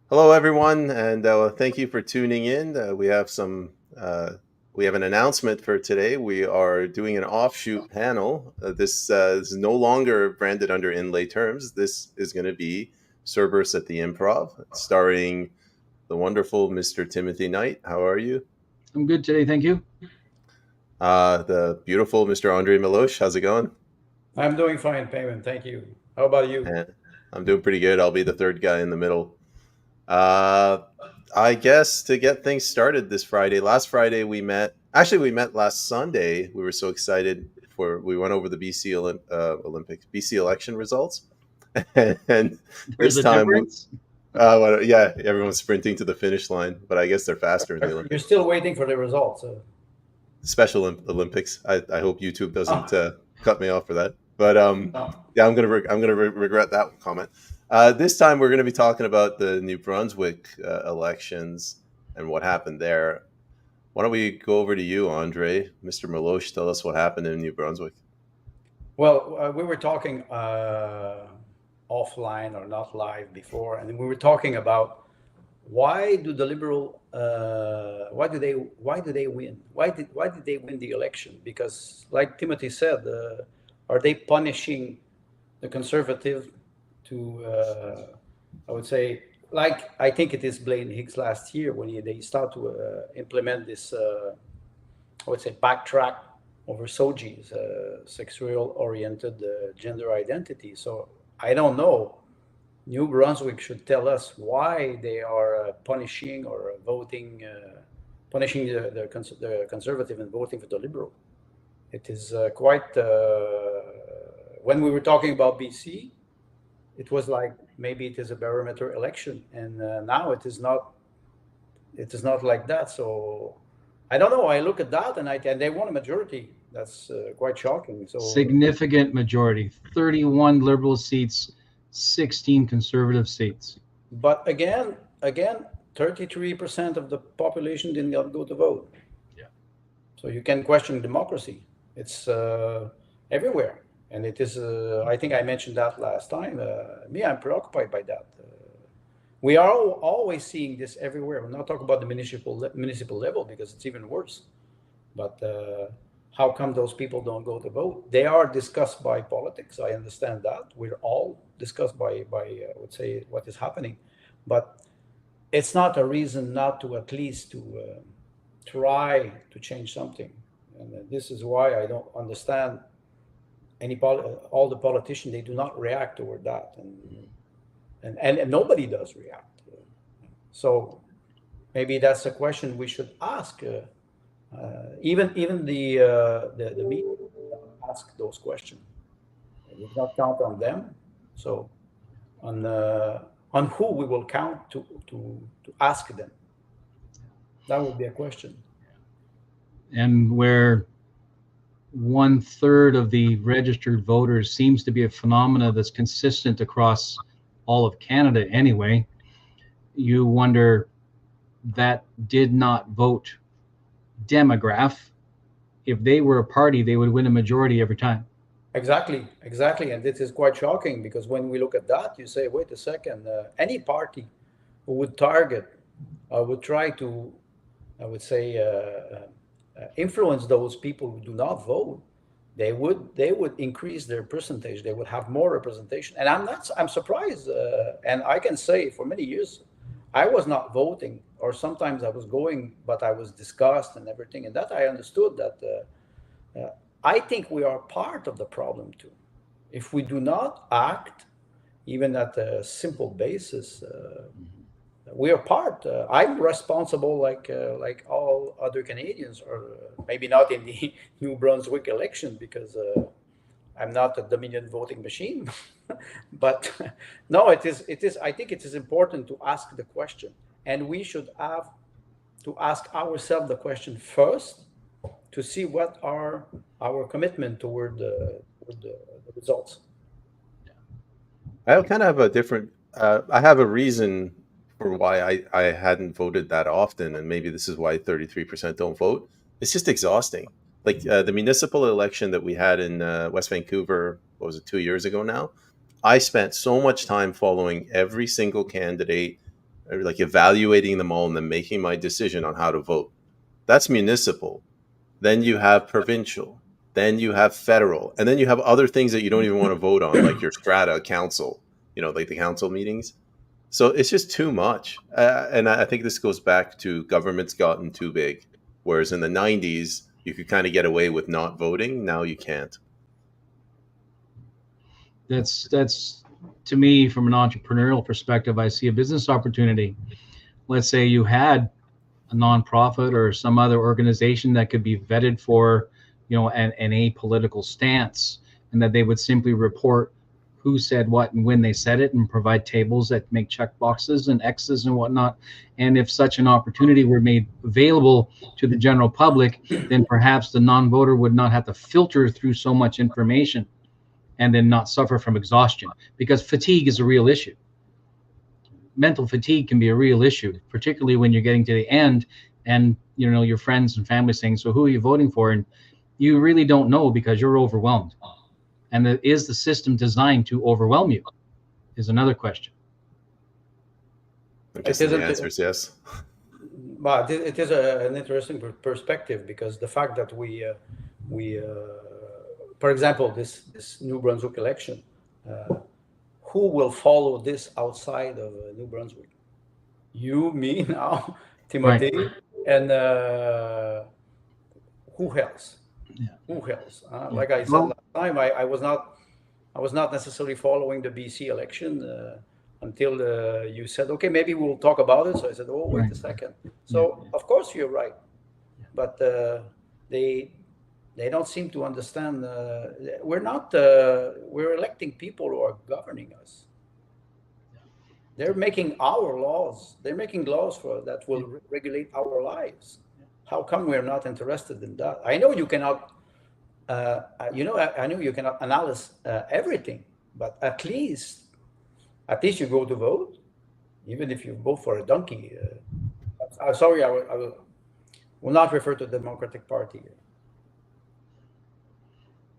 Hello, everyone, and thank you for tuning in. We have an announcement for today. We are doing an offshoot panel. This is no longer branded under Inlay Terms. This is going to be Cerberus at the Improv, starring the wonderful Mr. Timothy Knight. How are you? I'm good today, thank you. The beautiful Mr. Andre Meloche. How's it going? I'm doing fine, Peyman. Thank you. How about you? Eh, I'm doing pretty good. I'll be the third guy in the middle. Uh, I guess to get things started this Friday. Last Friday we met. Actually, we met last Sunday. We were so excited for. We went over the Olympics, BC election results, and There's this a time, difference. yeah, everyone's sprinting to the finish line. But I guess they're faster in the You're Olympics. still waiting for the results. Special Olympics. I hope YouTube doesn't Ah, cut me off for that. But no. yeah, I'm gonna regret that comment. This time we're gonna be talking about the New Brunswick elections and what happened there. Why don't we go over to you, Andre, Mr. Meloche? Tell us what happened in New Brunswick. Well, we were talking offline or not live before, and we were talking about why do the liberal why do they win? Why did they win the election? Because, like Timothy said, are they punishing the conservative to I would say, like I think it is Blaine Higgs last year when they start to implement this I would say backtrack over SOGI's sexual oriented gender identity. So I don't know. New Brunswick should tell us why they are punishing or voting, punishing the conservative and voting for the liberal. It is quite. When we were talking about BC, it was like maybe it is a barometer election, and now it is not. It is not like that. So I don't know. I look at that, and they won a majority. That's quite shocking. So, Significant majority, 31 Liberal seats, 16 Conservative seats. but again, 33% of the population did not go to vote. Yeah. So you can question democracy. It's everywhere, and it is. I think I mentioned that last time. Me, I'm preoccupied by that. We are always seeing this everywhere. We're not talking about the municipal level because it's even worse. But how come those people don't go to vote? They are discussed by politics. I understand that. We're all discussed by I would say what is happening, but it's not a reason not to at least to try to change something. And this is why I don't understand all the politicians. They do not react toward that, and nobody does react. So maybe that's a question we should ask. Even the media ask those questions. We did not count on them. So on who we will count to ask them. That would be a question. And where one third of the registered voters seems to be a phenomena that's consistent across all of Canada anyway, you wonder that did not vote demograph. If they were a party, they would win a majority every time. Exactly, and this is quite shocking because when we look at that, you say, wait a second, any party who would target, would try to, I would say, influence those people who do not vote, they would increase their percentage. They would have more representation, and I'm surprised, and I can say for many years, I was not voting, or sometimes I was going, but I was discussed and everything, and that I understood that. I think we are part of the problem too. If we do not act, even at a simple basis, we are part. I'm responsible, like all other Canadians, or maybe not in the New Brunswick election because I'm not a Dominion voting machine. But no, it is. It is. I think it is important to ask the question, and we should have to ask ourselves the question first to see what are our commitment toward the results. I kind of have a different. I have a reason for why I hadn't voted that often, and maybe this is why 33% don't vote. It's just exhausting. Like the municipal election that we had in West Vancouver, what was it, 2 years ago now? I spent so much time following every single candidate, like evaluating them all and then making my decision on how to vote. That's municipal. Then you have provincial. Then you have federal. And then you have other things that you don't even want to vote on, like your strata council, like the council meetings. So it's just too much. And I think this goes back to government's gotten too big. Whereas in the 90s, you could kind of get away with not voting. Now you can't. That's to me, from an entrepreneurial perspective, I see a business opportunity. Let's say you had a nonprofit or some other organization that could be vetted for, an apolitical stance, and that they would simply report who said what and when they said it, and provide tables that make check boxes and X's and whatnot. And if such an opportunity were made available to the general public, then perhaps the non-voter would not have to filter through so much information and then not suffer from exhaustion, because fatigue is a real issue. Mental fatigue can be a real issue, particularly when you're getting to the end and your friends and family saying, so who are you voting for? And you really don't know because you're overwhelmed. And is the system designed to overwhelm you is another question. I guess the answer is yes. But it is an interesting perspective, because the fact that we for example, this New Brunswick election, who will follow this outside of New Brunswick? You, me now, Timothy, right. And who else? Yeah. Who else? Like I said last time, I was not necessarily following the BC election until you said, okay, maybe we'll talk about it. So I said, oh, wait a second. So of course you're right, but they don't seem to understand. We're electing people who are governing us. They're making our laws. They're making laws that will regulate our lives. How come we're not interested in that? I know you cannot. I know you cannot analyze everything, but at least you go to vote, even if you vote for a donkey. I'm sorry, I will not refer to the Democratic Party.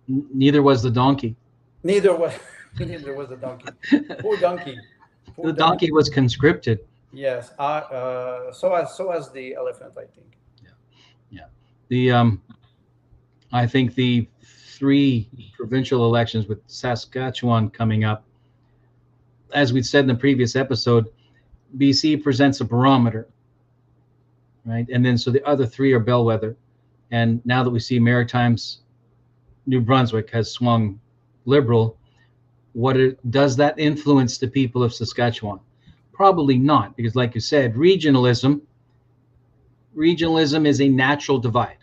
Neither was the donkey. Neither was the donkey. Poor donkey. The donkey was conscripted. Yes. So as the elephant, I think. Yeah. I think the 3 provincial elections with Saskatchewan coming up, as we said in the previous episode, BC presents a barometer, right? And then so the other 3 are bellwether. And now that we see Maritimes, New Brunswick has swung liberal, does that influence the people of Saskatchewan? Probably not, because like you said, regionalism is a natural divide.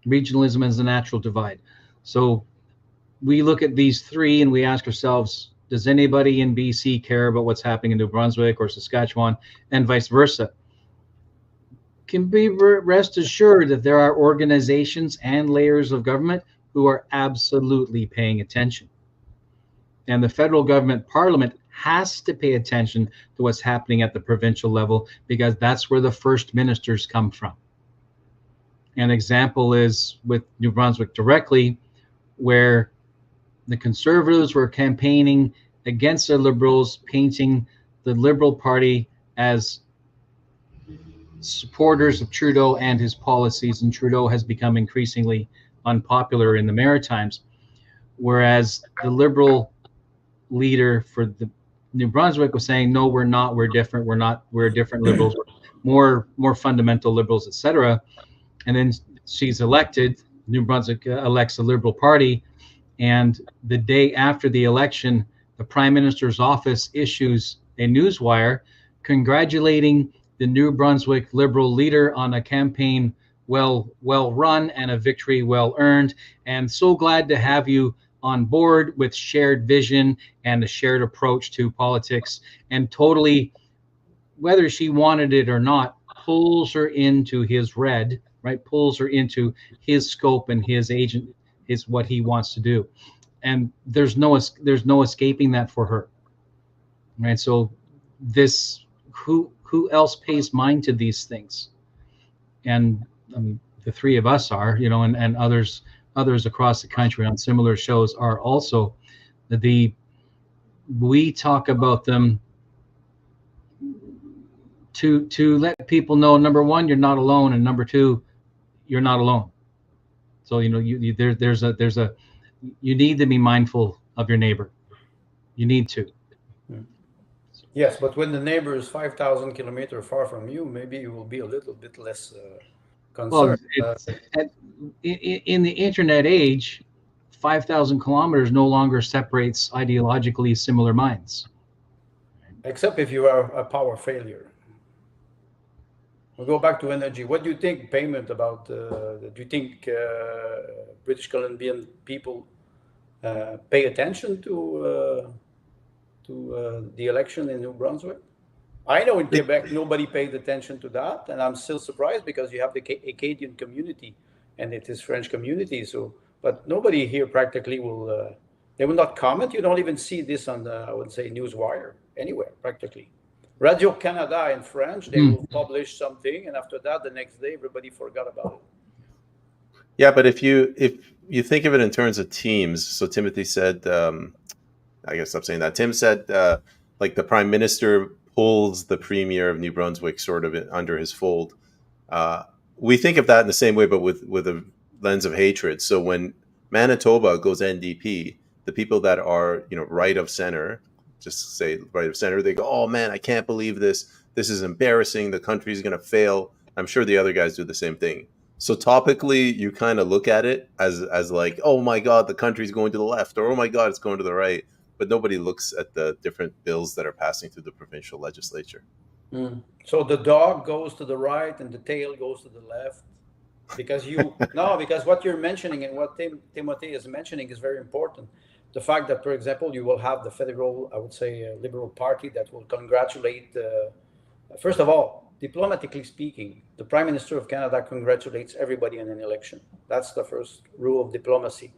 Regionalism is a natural divide. So we look at these 3 and we ask ourselves, does anybody in BC care about what's happening in New Brunswick or Saskatchewan, and vice versa? Can be rest assured that there are organizations and layers of government who are absolutely paying attention. And the federal government parliament has to pay attention to what's happening at the provincial level, because that's where the first ministers come from. An example is with New Brunswick directly, where the Conservatives were campaigning against the Liberals, painting the Liberal Party as supporters of Trudeau and his policies, and Trudeau has become increasingly unpopular in the Maritimes, whereas the Liberal leader for the New Brunswick was saying, no, we're not, we're different, we're different Liberals, we're more fundamental Liberals, etc. And then she's elected, New Brunswick elects the Liberal Party, and the day after the election, the Prime Minister's office issues a newswire congratulating the New Brunswick Liberal leader on a campaign well run and a victory well earned, and so glad to have you on board with shared vision and a shared approach to politics, and totally, whether she wanted it or not, pulls her into his red, right? Pulls her into his scope and his agent is what he wants to do. And there's no escaping that for her, right? So this, who else pays mind to these things? And I mean, the 3 of us are, and others across the country on similar shows are also. We talk about them to let people know, number one, you're not alone, and number two, you're not alone. So there's a you need to be mindful of your neighbor. You need to. Yes, but when the neighbor is 5,000 kilometers far from you, maybe you will be a little bit less concerned. Well, in the internet age, 5,000 kilometers no longer separates ideologically similar minds. Except if you are a power failure. We'll go back to energy. What do you think, Peyman, about, do you think British Columbian people pay attention to the election in New Brunswick? I know in Quebec, nobody paid attention to that. And I'm still surprised because you have the Acadian community and it is French community. So, but nobody here practically will, they will not comment. You don't even see this on the, I would say, Newswire anywhere practically. Radio Canada in French, they will publish something, and after that, the next day, everybody forgot about it. Yeah, but if you think of it in terms of teams, so Timothy said, I guess I'm saying that. Tim said, like the Prime Minister pulls the Premier of New Brunswick sort of under his fold. We think of that in the same way, but with a lens of hatred. So when Manitoba goes NDP, the people that are right of center, just say right of center, they go, oh man, I can't believe this. This is embarrassing. The country's going to fail. I'm sure the other guys do the same thing. So topically, you kind of look at it as like, oh my God, the country's going to the left, or oh my God, it's going to the right. But nobody looks at the different bills that are passing through the provincial legislature. So the dog goes to the right and the tail goes to the left. Because because what you're mentioning and what Timothy is mentioning is very important. The fact that, for example, you will have the federal, I would say, Liberal Party that will congratulate, first of all, diplomatically speaking, the Prime Minister of Canada congratulates everybody in an election. That's the first rule of diplomacy.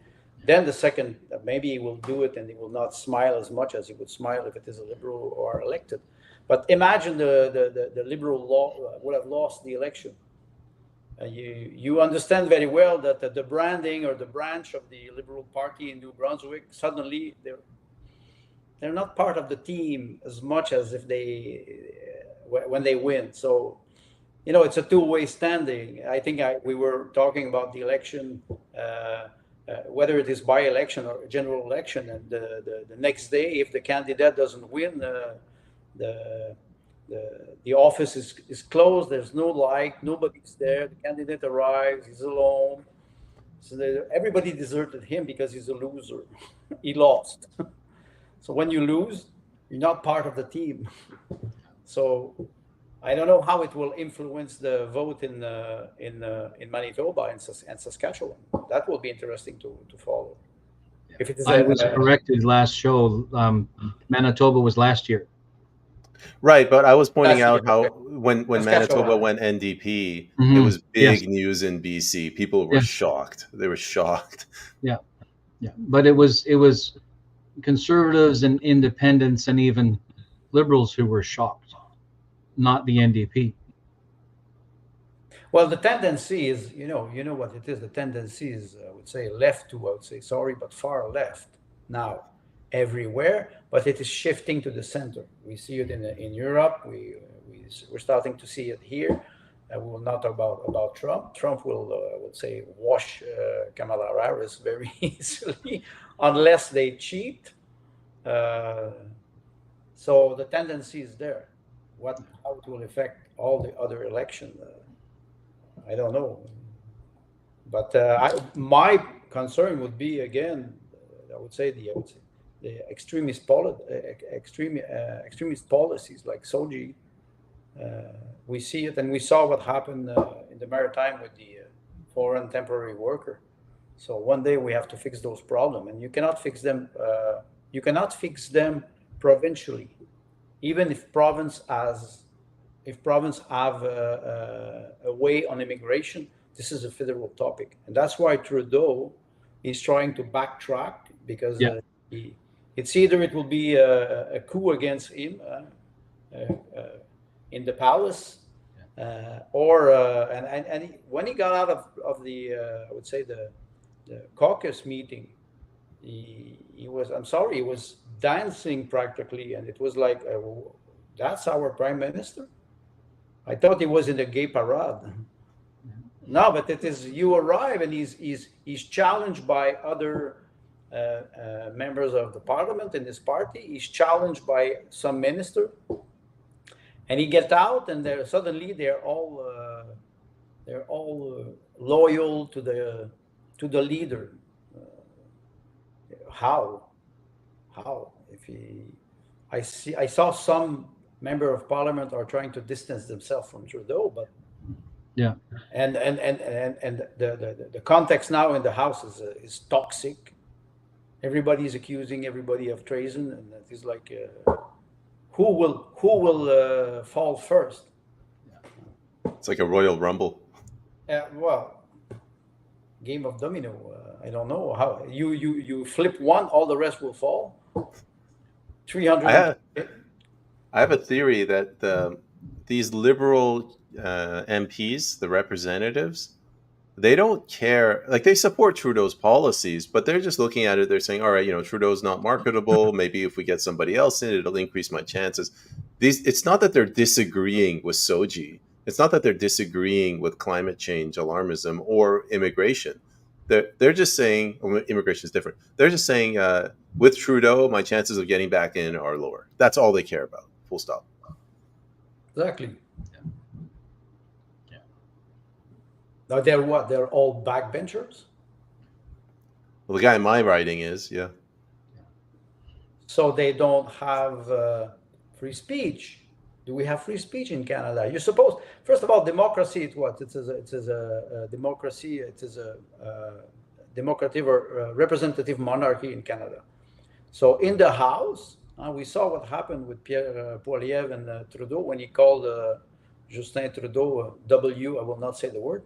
Then the second, maybe he will do it and he will not smile as much as he would smile if it is a Liberal or elected. But imagine the Liberal law would have lost the election. You understand very well that the branding or the branch of the Liberal Party in New Brunswick, suddenly they're not part of the team as much as if when they win. So, it's a two-way standing. I think we were talking about the election, whether it is by-election or general election, and the next day, if the candidate doesn't win, the office is closed. There's no light. Nobody's there. The candidate arrives. He's alone. So everybody deserted him because he's a loser. He lost. So when you lose, you're not part of the team. So I don't know how it will influence the vote in Manitoba and Saskatchewan. That will be interesting to follow. If it is I was corrected last show. Manitoba was last year. Right, but I was pointing out how when Manitoba went NDP, it was big news in BC. People were shocked. They were shocked. Yeah. But it was Conservatives and Independents and even Liberals who were shocked, not the NDP. Well, the tendency is, you know what it is. The tendency is, I would say, but far left now. Everywhere, but it is shifting to the center. We see it in Europe. We're starting to see it here. We will not talk about Trump. Trump will, I would say, wash Kamala Harris very easily, unless they cheat. So the tendency is there. How it will affect all the other elections, I don't know. But my concern would be, again, I would say the extremist policies like Soji. We see it, and we saw what happened in the maritime with the foreign temporary worker. So one day we have to fix those problems, and you cannot fix them. You cannot fix them provincially, even if province have a way on immigration. This is a federal topic, and that's why Trudeau is trying to backtrack because it's either it will be a coup against him in the palace, or when he got out of the I would say the caucus meeting, he was dancing practically, and it was like, that's our prime minister. I thought he was in the gay parade. No, but it is, you arrive and he's challenged by other members of the parliament in his party. He's challenged by some minister, and he gets out, and suddenly they're all loyal to the leader. How? If I saw some member of parliament are trying to distance themselves from Trudeau, but yeah, and the context now in the House is toxic. Everybody is accusing everybody of treason, and it's like, who will fall first? It's like a Royal Rumble. Well, game of domino. I don't know how you flip one, all the rest will fall. 300. I have a theory that these liberal MPs, the representatives, they don't care. Like, they support Trudeau's policies, but they're just looking at it. They're saying, all right, Trudeau's not marketable. Maybe if we get somebody else in, it'll increase my chances. It's not that they're disagreeing with Soji. It's not that they're disagreeing with climate change alarmism or immigration. They're just saying, immigration is different. They're just saying, with Trudeau, my chances of getting back in are lower. That's all they care about. Full stop. Exactly. Now they're what? They're all backbenchers? Well, the guy in my writing is, yeah. So they don't have free speech. Do we have free speech in Canada? You're supposed, first of all, democracy, it's what? It is a democracy, it is a democratic or representative monarchy in Canada. So in the House, we saw what happened with Pierre Poilievre and Trudeau when he called Justin Trudeau W, I will not say the word,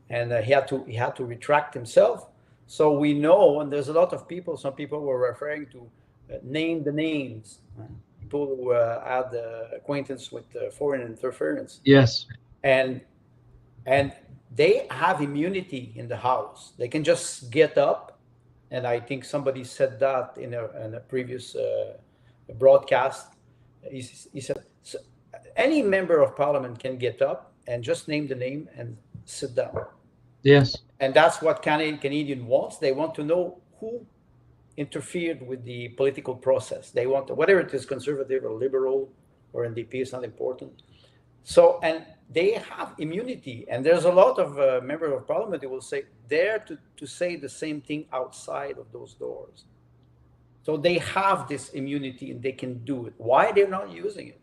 and he had to retract himself. So we know, and there's a lot of people, some people were referring to name the names, people who had acquaintance with foreign interference. Yes. And they have immunity in the House. They can just get up, and I think somebody said that in a previous broadcast. He said, so any member of parliament can get up and just name the name and sit down. Yes. And that's what Canadian wants. They want to know who interfered with the political process. They want to, whether it is conservative or liberal or NDP, it's not important. So, and they have immunity. And there's a lot of members of parliament who will say, dare to say the same thing outside of those doors. So they have this immunity and they can do it. Why they're not using it?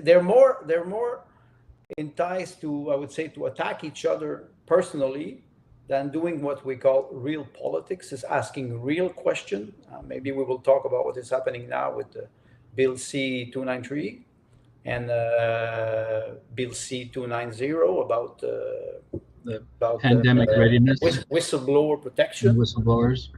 They're more enticed to, I would say, to attack each other personally than doing what we call real politics, is asking real questions. Maybe we will talk about what is happening now with Bill C-293 and Bill C-290 about pandemic readiness, whistleblower protection, whistleblowers.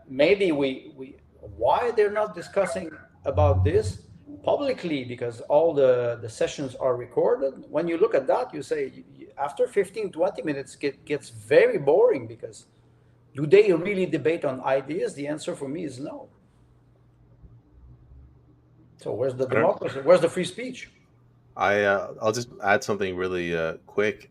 Maybe why they're not discussing about this publicly, because all the sessions are recorded. When you look at that, you say, after 15-20 minutes gets very boring, because do they really debate on ideas? The answer for me is no. So where's the democracy? Where's the free speech? I'll just add something really quick.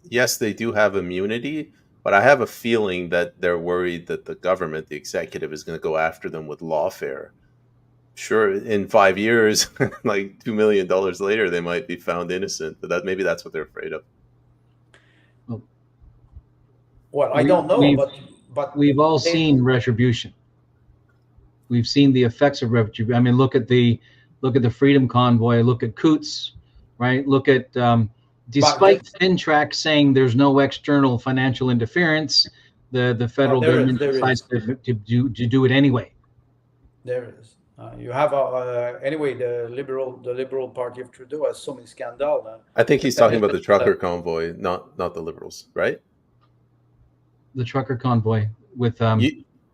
Yes, they do have immunity, but I have a feeling that they're worried that the government, the executive, is going to go after them with lawfare. Sure, in 5 years, like $2 million later, they might be found innocent. But maybe that's what they're afraid of. Well, I don't know, but we've all seen Retribution. We've seen the effects of Retribution. I mean, look at the Freedom Convoy. Look at Coots, right? Look at despite FinTrack saying there's no external financial interference, the federal government decides to do it anyway. There is. You have anyway. The Liberal Party of Trudeau has so many scandals. I think he's talking about the trucker convoy, not the Liberals, right? The trucker convoy with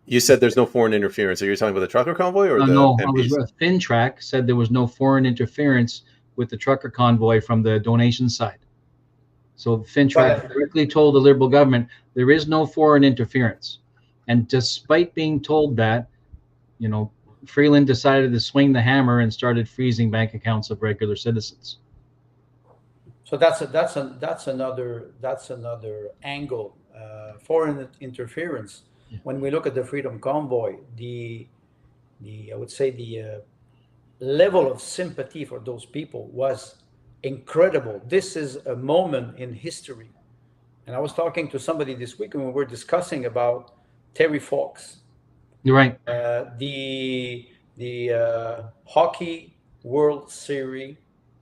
You said there's no foreign interference. So you're talking about the trucker convoy or the no? MPs? FinTrack said there was no foreign interference with the trucker convoy from the donation side. So FinTrack directly told the Liberal government there is no foreign interference, and despite being told that, Freeland decided to swing the hammer and started freezing bank accounts of regular citizens. So that's another angle, foreign interference. Yeah. When we look at the Freedom Convoy, the I would say the level of sympathy for those people was incredible. This is a moment in history. And I was talking to somebody this week and we were discussing about Terry Fox, You're right. the hockey World Series,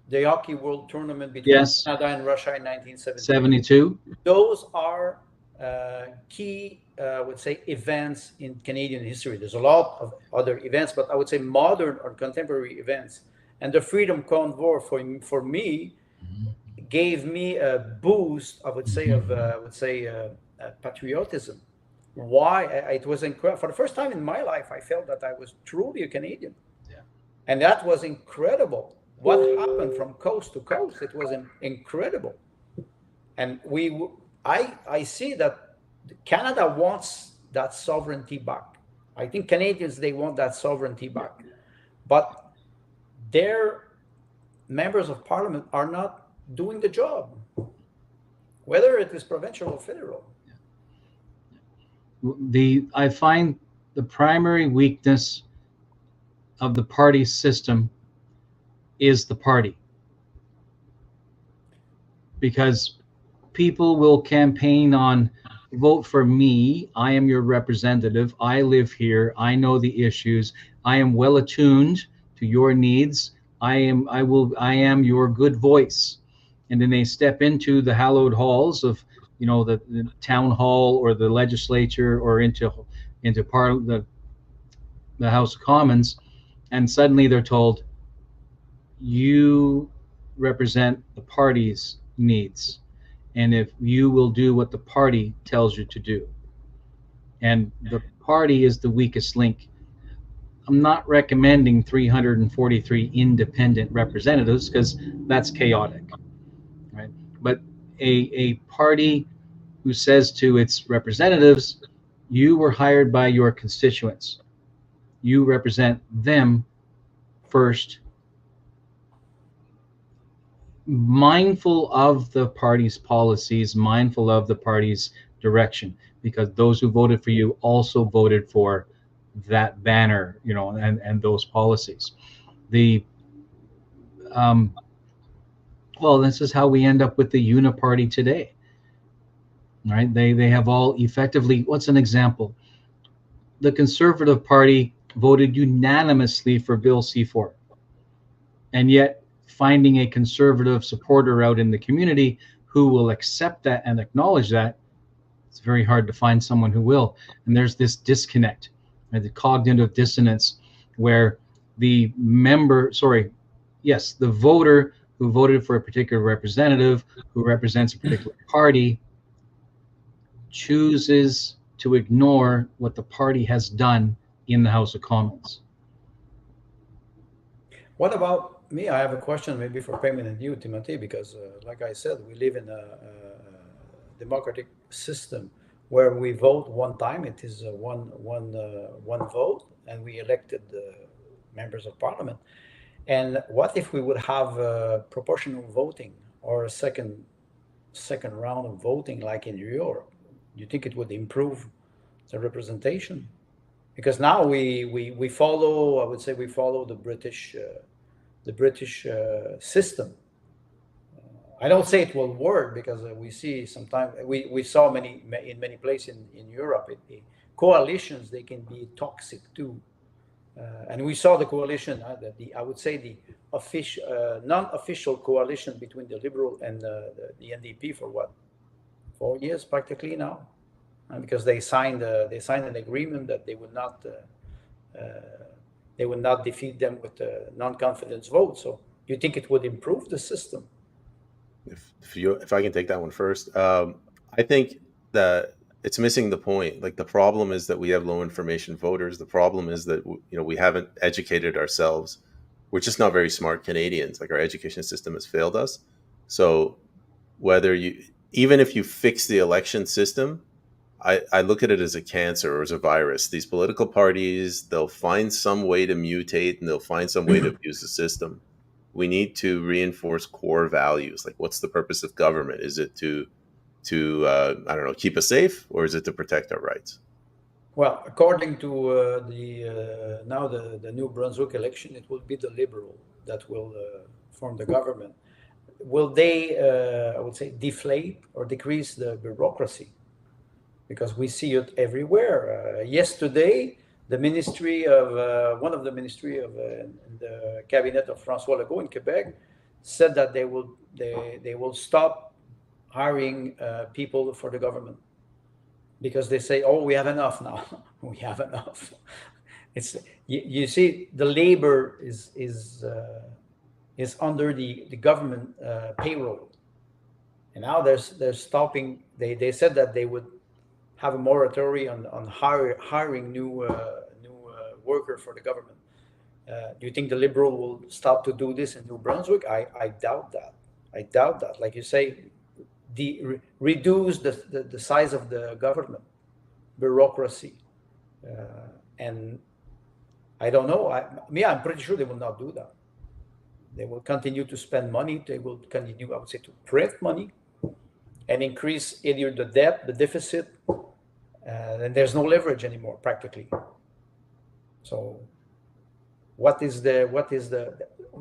the hockey World Tournament between Yes. Canada and Russia in 1972. 72. Those are key, I would say, events in Canadian history. There's a lot of other events, but I would say modern or contemporary events. And the Freedom Convoy, for me, gave me a boost. I would say patriotism. Why? It was incredible. For the first time in my life, I felt that I was truly a Canadian, Yeah. and that was incredible. What happened from coast to coast? It was incredible, and I see that Canada wants that sovereignty back. I think Canadians, they want that sovereignty back, but their members of parliament are not doing the job, whether it is provincial or federal. I find the primary weakness of the party system is the party, because people will campaign on vote for me, I am your representative, I live here, I know the issues, I am well attuned to your needs, I am your good voice. And then they step into the hallowed halls of, the town hall or the legislature, or into the House of Commons, and suddenly they're told, you represent the party's needs, and if you will do what the party tells you to do, and the party is the weakest link. I'm not recommending 343 independent representatives, because that's chaotic, right? But a party who says to its representatives, you were hired by your constituents, you represent them first, mindful of the party's policies, mindful of the party's direction, because those who voted for you also voted for that banner, and those policies. The Well, this is how we end up with the uniparty today, right? They have all effectively. What's an example? The Conservative Party voted unanimously for Bill C4, and yet finding a conservative supporter out in the community who will accept that and acknowledge that, it's very hard to find someone who will. And there's this disconnect, right? The cognitive dissonance, where the voter who voted for a particular representative who represents a particular party chooses to ignore what the party has done in the House of Commons. What about me? I have a question maybe for Peyman and you, Timothy, because like I said, we live in a democratic system where we vote one time. It is one vote, and we elected members of parliament. And what if we would have proportional voting, or a second round of voting like in Europe? Do you think it would improve the representation? Because now we follow, I would say, we follow the British system. I don't say it will work, because we see sometimes we saw in many places in Europe, coalitions, they can be toxic too. And we saw the coalition, I would say the official, non-official coalition between the Liberal and the NDP for what, 4 years practically now, because they signed an agreement that they would not defeat them with a non-confidence vote. So you think it would improve the system? If I can take that one first, I think that it's missing the point. Like, the problem is that we have low information voters. The problem is that we haven't educated ourselves. We're just not very smart Canadians. Like, our education system has failed us. So even if you fix the election system, I look at it as a cancer or as a virus. These political parties, they'll find some way to mutate, and they'll find some way to abuse the system. we need to reinforce core values. Like, what's the purpose of government? Is it to I don't know, keep us safe, or is it to protect our rights? Well, according to now the New Brunswick election, it will be the Liberal that will form the government. Will they, I would say, deflate or decrease the bureaucracy? Because we see it everywhere. Yesterday, the ministry of one of the ministry of the cabinet of François Legault in Quebec said that they will stop hiring people for the government because they say, oh, we have enough now. We have enough. It's you see, the labor is under the government payroll, and now they're stopping. They said that they would have a moratorium on hiring new worker for the government. Do you think the Liberal will stop to do this in New Brunswick? I doubt that. I doubt that. Like you say, reduce the size of the government bureaucracy, and I don't know. I'm pretty sure they will not do that. They will continue to spend money. They will continue, I would say, to print money and increase either the debt, the deficit, and there's no leverage anymore practically. So what is the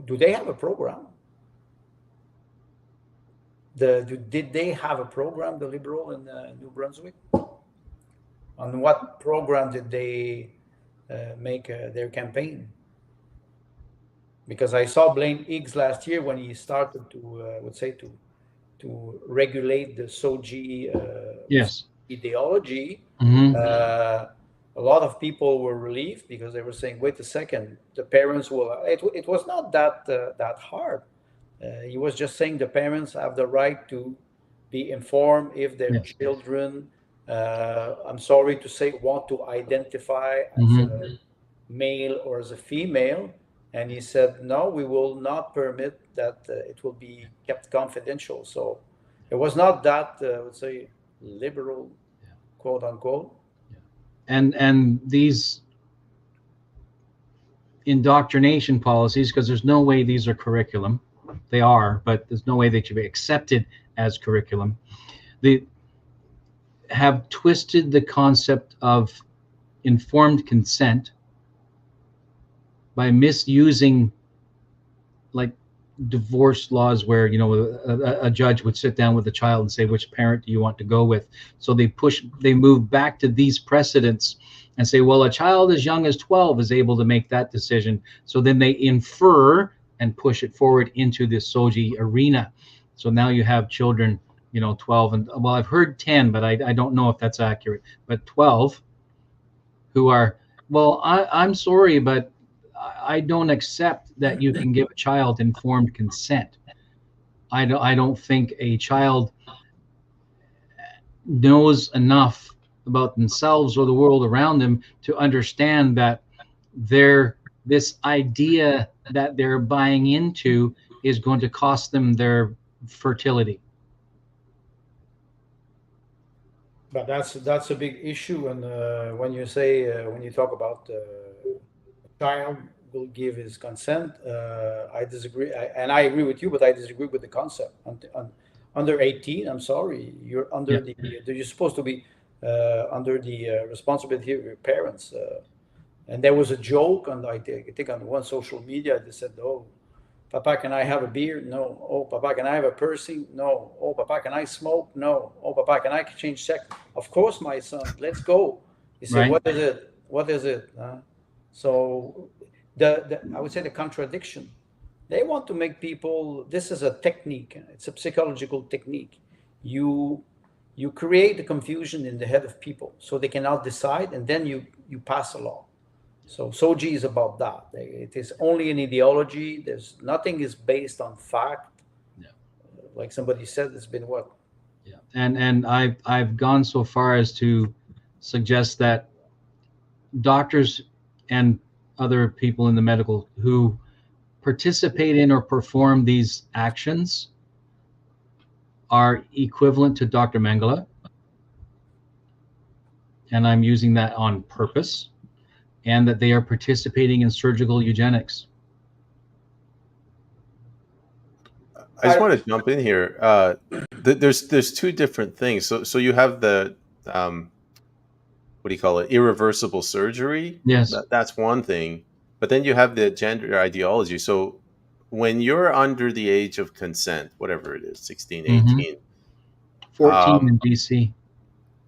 do they have a program? Did they have a program, the Liberal in New Brunswick? On what program did they make their campaign? Because I saw Blaine Higgs last year when he started to, I would say, to regulate the SOGI Yes. ideology. Mm-hmm. A lot of people were relieved because they were saying, wait a second, the parents will, it was not that hard. He was just saying the parents have the right to be informed if their Yes. children, I'm sorry to say, want to identify as Mm-hmm. a male or as a female. And he said, no, we will not permit that it will be kept confidential. So it was not that, I would say, liberal, quote unquote. And these indoctrination policies, because there's no way these are curriculum. They are, but there's no way they should be accepted as curriculum. They have twisted the concept of informed consent by misusing, like, divorce laws where, you know, a judge would sit down with the child and say, which parent do you want to go with? So they move back to these precedents and say, well, a child as young as 12 is able to make that decision. So then they infer and push it forward into the SOGI arena. So now you have children, you know, 12 and, well, I've heard 10, but I don't know if that's accurate, but 12 who are, well, I'm sorry, but I don't accept that you can give a child informed consent. I don't think a child knows enough about themselves or the world around them to understand that this idea that they're buying into is going to cost them their fertility. But that's a big issue, and when you say when you talk about a child will give his consent, I disagree, and I agree with you, but I disagree with the concept. Under 18, I'm sorry, you're under you're supposed to be under the responsibility of your parents. And there was a joke, and I think on one social media they said, "Oh, Papa, can I have a beer? No. Oh, Papa, can I have a piercing? No. Oh, Papa, can I smoke? No. Oh, Papa, can I change sex? Of course, my son. Let's go." He said, Right. "What is it? What is it?" So, I would say the contradiction. They want to make people. This is a technique. It's a psychological technique. You create the confusion in the head of people, so they cannot decide, and then you pass a law. So SOGI is about that. It is only an ideology. There's nothing is based on fact. Yeah. Like somebody said, it's been what? Yeah. And I've gone so far as to suggest that doctors and other people in the medical who participate in or perform these actions are equivalent to Dr. Mengele. And I'm using that on purpose. And that they are participating in surgical eugenics. I just want to jump in here. There's two different things. So you have the what do you call it? Irreversible surgery. Yes. That's one thing. But then you have the gender ideology. So when you're under the age of consent, whatever it is, 16, Mm-hmm. 18, 14 in BC.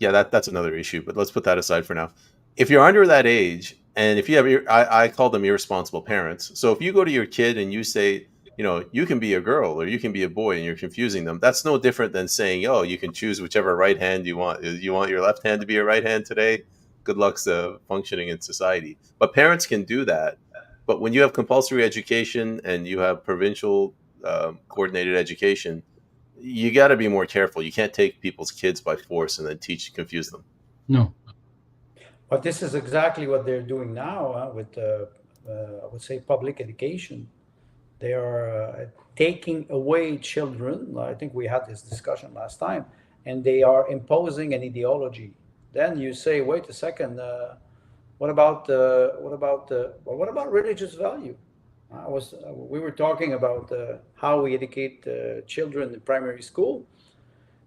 yeah, that's another issue, but let's put that aside for now. If you're under that age, and if you have, I call them irresponsible parents. So if you go to your kid and you say, you can be a girl or you can be a boy, and you're confusing them, that's no different than saying, oh, you can choose whichever right hand you want. You want your left hand to be your right hand today? Good luck functioning in society. But parents can do that. But when you have compulsory education and you have provincial coordinated education, you got to be more careful. You can't take people's kids by force and then confuse them. No. But this is exactly what they're doing now with, I would say, public education. They are taking away children. I think we had this discussion last time, and they are imposing an ideology. Then you say, wait a second, what about religious value? We were talking about how we educate children in primary school.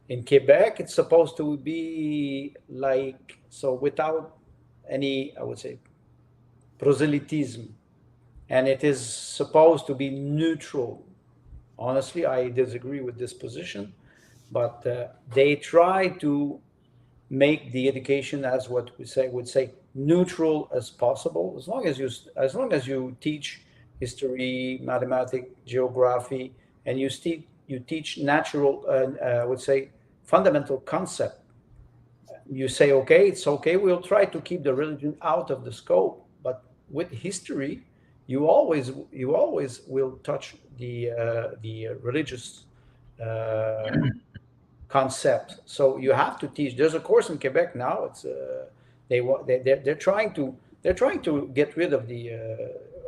In Quebec, it's supposed to be like so without any, I would say, proselytism, and it is supposed to be neutral. Honestly, I disagree with this position, but they try to make the education as what we would say neutral as possible. As long as you teach history, mathematics, geography, and you teach natural, I would say, fundamental concept. You say, okay, it's okay. We'll try to keep the religion out of the scope, but with history, you always will touch the religious concept. So you have to teach. There's a course in Quebec now. It's they're trying to get rid of the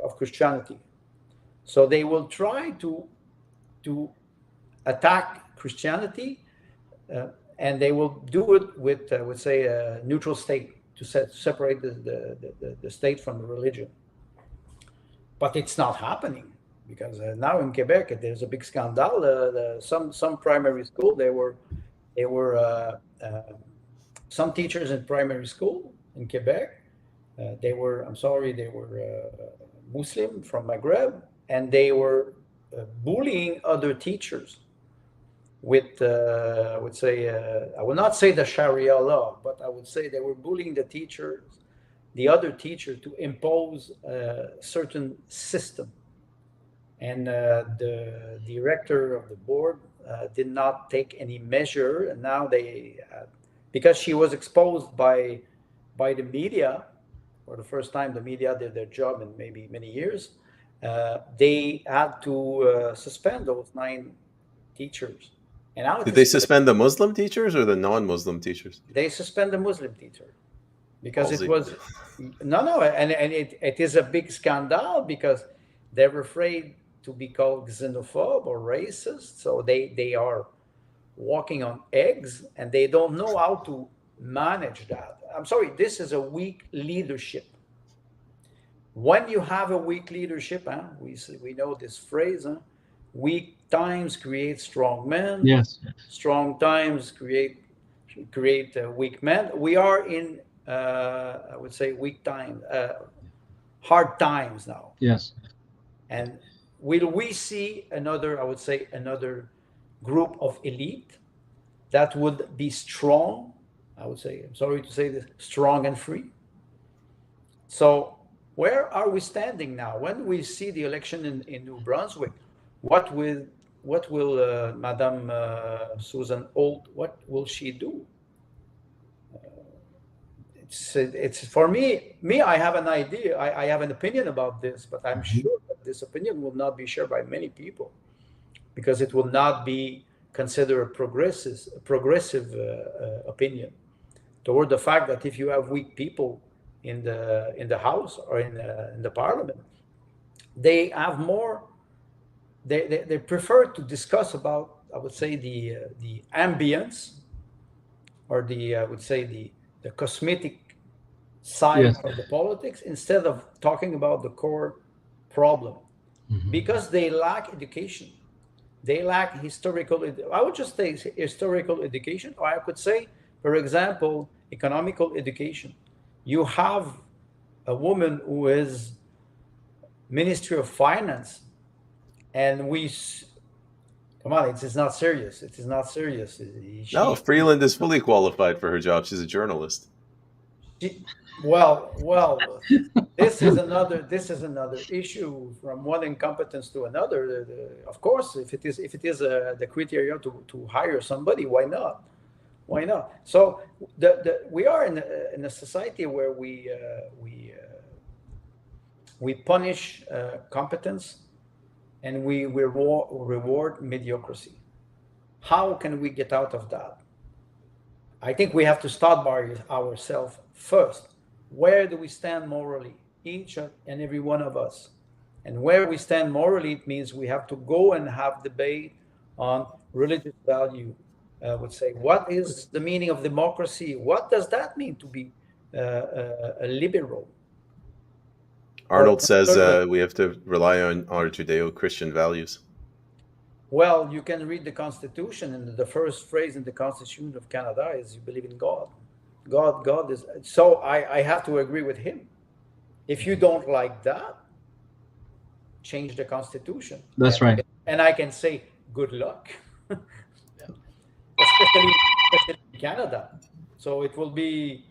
of Christianity. So they will try to attack Christianity, and they will do it with would say a neutral state to separate the state from the religion. But it's not happening because now in Quebec there's a big scandal. Some primary school they were some teachers in primary school in Quebec. They were Muslim from Maghreb, and they were bullying other teachers with I would say I would not say the Sharia law, but I would say they were bullying the other teacher to impose a certain system. And the director of the board did not take any measure, and now because she was exposed by the media for the first time. The media did their job in maybe many years. They had to suspend those 9 teachers. And now did they suspend the Muslim teachers or the non-Muslim teachers? They suspend the Muslim teacher because it was no, and it is a big scandal because they're afraid to be called xenophobe or racist. So they are walking on eggs, and they don't know how to manage that. I'm sorry, this is a weak leadership. When you have a weak leadership, we know this phrase, weak times create strong men. Yes. Strong times create weak men. We are in, I would say, weak time, hard times now. Yes. And will we see another group of elite that would be strong? I would say, I'm sorry to say this, strong and free. So where are we standing now? When we see the election in New Brunswick, what will Madame Susan Holt, what will she do? It's for me. I have an idea. I have an opinion about this, but I'm sure that this opinion will not be shared by many people because it will not be considered a progressive opinion toward the fact that if you have weak people in the House or in the Parliament, they have more. They prefer to discuss about, I would say, the ambience or I would say the cosmetic side of the politics instead of talking about the core problem, because they lack education. they lack historical, I would just say historical education, or I could say, for example, economical education. You have a woman who is Ministry of Finance, and come on, it is not serious. It is not serious. No, Freeland is fully qualified for her job. She's a journalist. Well, this is another issue from one incompetence to another. Of course, if it is the criteria to hire somebody, why not? Why not? So we are in a society where we punish competence and we reward mediocrity. How can we get out of that? I think we have to start by ourselves first. Where do we stand morally, each and every one of us? And where we stand morally, it means we have to go and have debate on religious value. I would say, what is the meaning of democracy? What does that mean to be a liberal? Arnold says we have to rely on our Judeo-Christian values. Well, you can read the Constitution, and the first phrase in the Constitution of Canada is you believe in God. God is. So I have to agree with him. If you don't like that, change the Constitution. That's right. And I can say good luck, especially in Canada. So it will be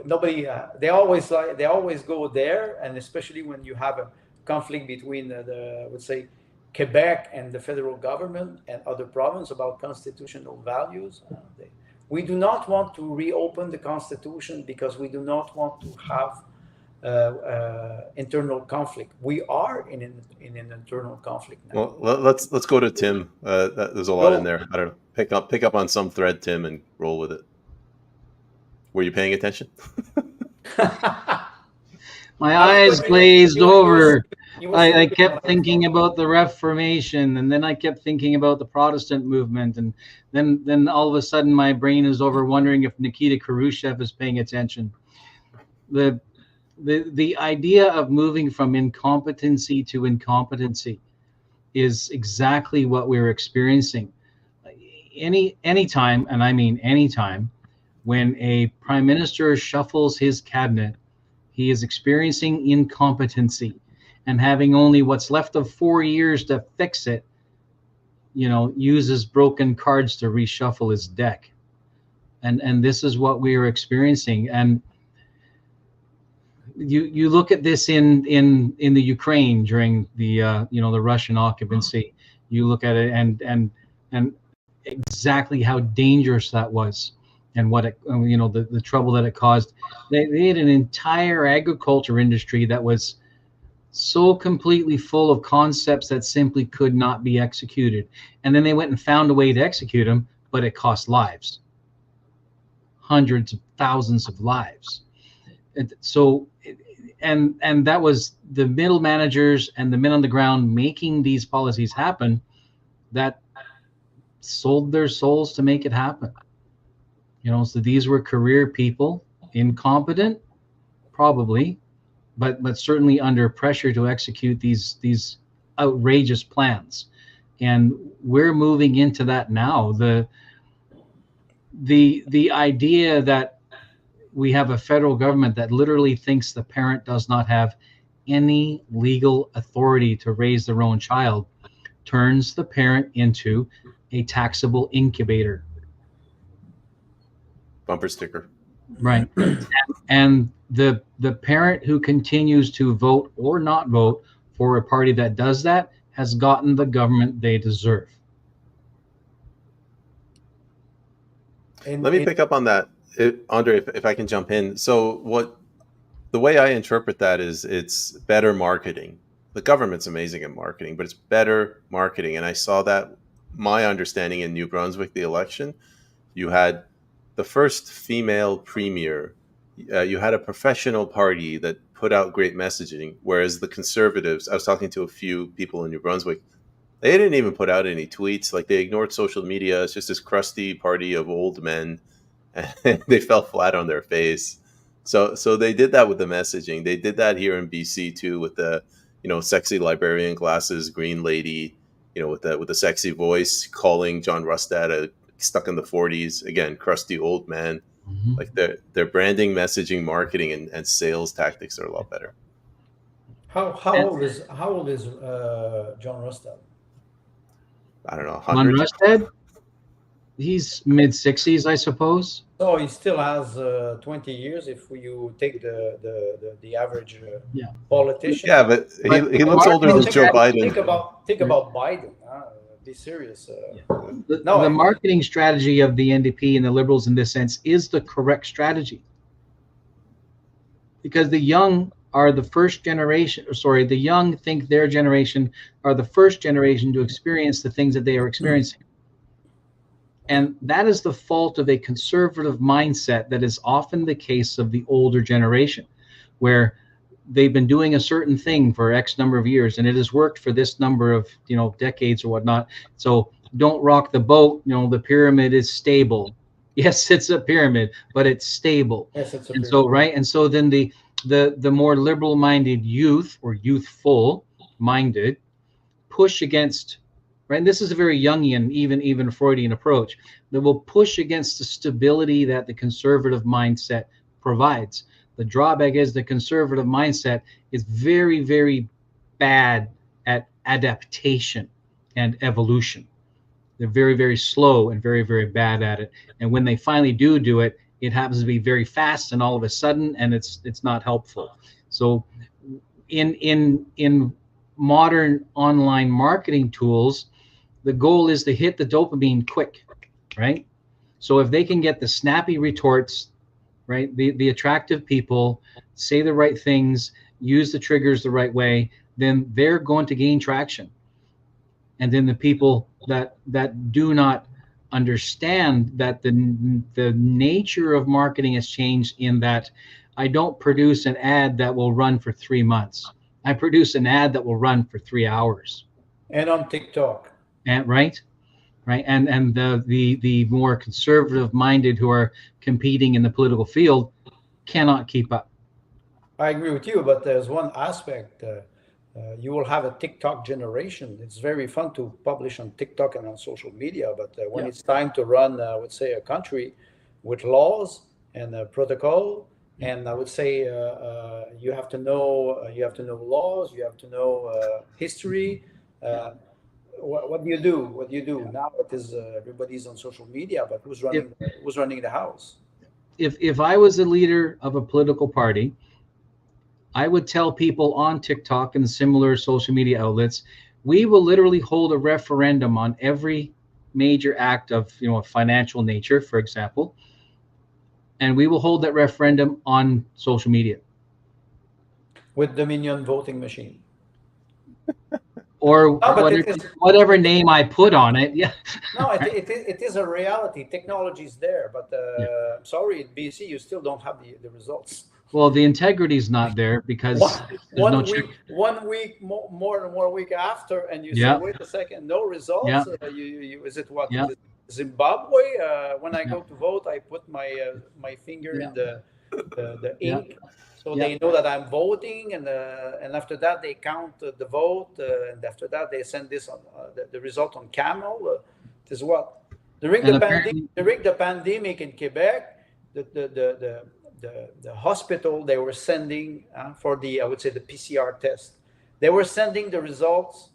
nobody. They always go there, and especially when you have a conflict between I would say, Quebec and the federal government and other provinces about constitutional values. We do not want to reopen the Constitution because we do not want to have internal conflict. We are in an internal conflict now. Well, let's go to Tim. There's a lot in there. I don't know. Pick up on some thread, Tim, and roll with it. Were you paying attention? My eyes glazed over. I kept thinking about the Reformation, and then I kept thinking about the Protestant movement, and then all of a sudden my brain is over wondering if Nikita Khrushchev is paying attention. The idea of moving from incompetency to incompetency is exactly what we're experiencing. Anytime, and I mean anytime, when a prime minister shuffles his cabinet, he is experiencing incompetency. And having only what's left of 4 years to fix it, uses broken cards to reshuffle his deck. And this is what we are experiencing. And you look at this in the Ukraine during the the Russian occupancy. You look at it and exactly how dangerous that was, and what it the trouble that it caused. They had an entire agriculture industry that was so completely full of concepts that simply could not be executed. And then they went and found a way to execute them, but it cost lives. Hundreds of thousands of lives. And that was the middle managers and the men on the ground making these policies happen that sold their souls to make it happen. So these were career people, incompetent, probably, but certainly under pressure to execute these outrageous plans. And we're moving into that now. The idea that we have a federal government that literally thinks the parent does not have any legal authority to raise their own child turns the parent into a taxable incubator. Bumper sticker. Right. And the parent who continues to vote or not vote for a party that does that has gotten the government they deserve. Let me pick up on that, Andre, if I can jump in. So the way I interpret that is it's better marketing. The government's amazing at marketing, but it's better marketing. And I saw that, my understanding, in New Brunswick, the election, you had the first female premier. You had a professional party that put out great messaging, whereas the Conservatives, I was talking to a few people in New Brunswick, they didn't even put out any tweets. Like, they ignored social media. It's just this crusty party of old men, and they fell flat on their face. So they did that with the messaging. They did that here in BC too with the, sexy librarian glasses, green lady. with the sexy voice, calling John Rustad stuck in the 40s, again, crusty old man. Mhm. Like their branding, messaging, marketing, and sales tactics are a lot better. How old is John Rostad? I don't know, John 100. Rustad, he's mid-60s, I suppose. So he still has 20 years if you take the average Yeah. politician. Yeah, but But he looks older marketing than Joe Biden. Think about Biden. Be serious. The marketing strategy of the NDP and the Liberals in this sense is the correct strategy. Because the young are the first generation, the young think their generation are the first generation to experience the things that they are experiencing. And that is the fault of a conservative mindset that is often the case of the older generation, where they've been doing a certain thing for X number of years and it has worked for this number of decades or whatnot. So don't rock the boat. The pyramid is stable. Yes, it's a pyramid, but it's stable. Yes, it's a And pyramid. so and so then the more liberal minded youth or youthful minded push against, right? And this is a very Jungian, even Freudian approach that will push against the stability that the conservative mindset provides. The drawback is the conservative mindset is very, very bad at adaptation and evolution. They're very, very slow and very, very bad at it. And when they finally do it, it happens to be very fast and all of a sudden, and it's not helpful. So in modern online marketing tools, the goal is to hit the dopamine quick, right? So if they can get the snappy retorts, right, the attractive people, say the right things, use the triggers the right way, then they're going to gain traction. And then the people that do not understand that the nature of marketing has changed, in that I don't produce an ad that will run for 3 months. I produce an ad that will run for 3 hours. And on TikTok. And right, and the more conservative minded who are competing in the political field cannot keep up. I agree with you, but there's one aspect. You will have a TikTok generation. It's very fun to publish on TikTok and on social media, but when it's time to run, I would say, a country with laws and protocol, and I would say you have to know laws, you have to know history. What do you do? What do you do now? It is everybody's on social media, but who's running the house? If I was a leader of a political party, I would tell people on TikTok and similar social media outlets, we will literally hold a referendum on every major act of a financial nature, for example, and we will hold that referendum on social media with Dominion voting machine. Or whatever name I put on it. Yeah. No, it is a reality. Technology is there, but I'm sorry, in BC, you still don't have the results. Well, the integrity is not there because one week more week after, and you say, wait a second, no results. Yeah. Is it what? Yeah. Zimbabwe? When I go to vote, I put my finger in the ink. So they know that I'm voting, and after that they count the vote, and after that they send this on the result on camel. This is what during the pandemic in Quebec, the hospital, they were sending for the PCR test. They were sending the results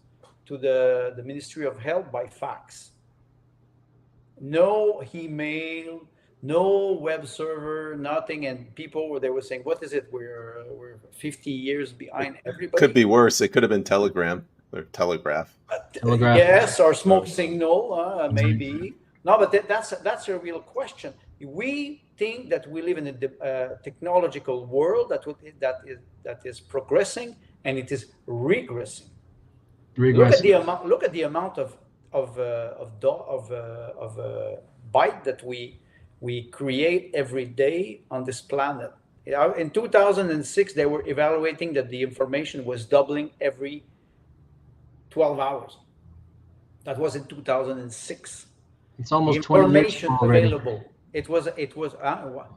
to the Ministry of Health by fax. No email. No web server, nothing, and people they were saying, "What is it? We're 50 years behind everybody." Could be worse. It could have been Telegram or Telegraph. Yes, or smoke signal, maybe. No, but that's a real question. We think that we live in a technological world that is progressing, and it is regressing. Look at the amount of byte that we create every day on this planet. In 2006, they were evaluating that the information was doubling every 12 hours. That was in 2006. It's almost 20 years available. It was.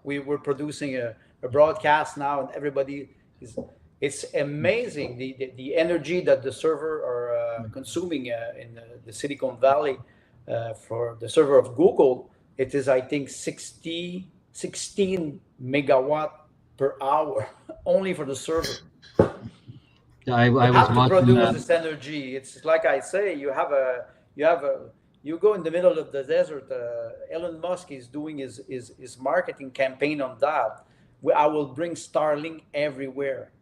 We were producing a broadcast now, and everybody is. It's amazing the energy that the server consuming in the Silicon Valley for the server of Google, it is, I think, 16 megawatt per hour only for the server. I was Have to watching produce this energy. It's like I say, you go in the middle of the desert. Elon Musk is doing his marketing campaign on that. I will bring Starlink everywhere.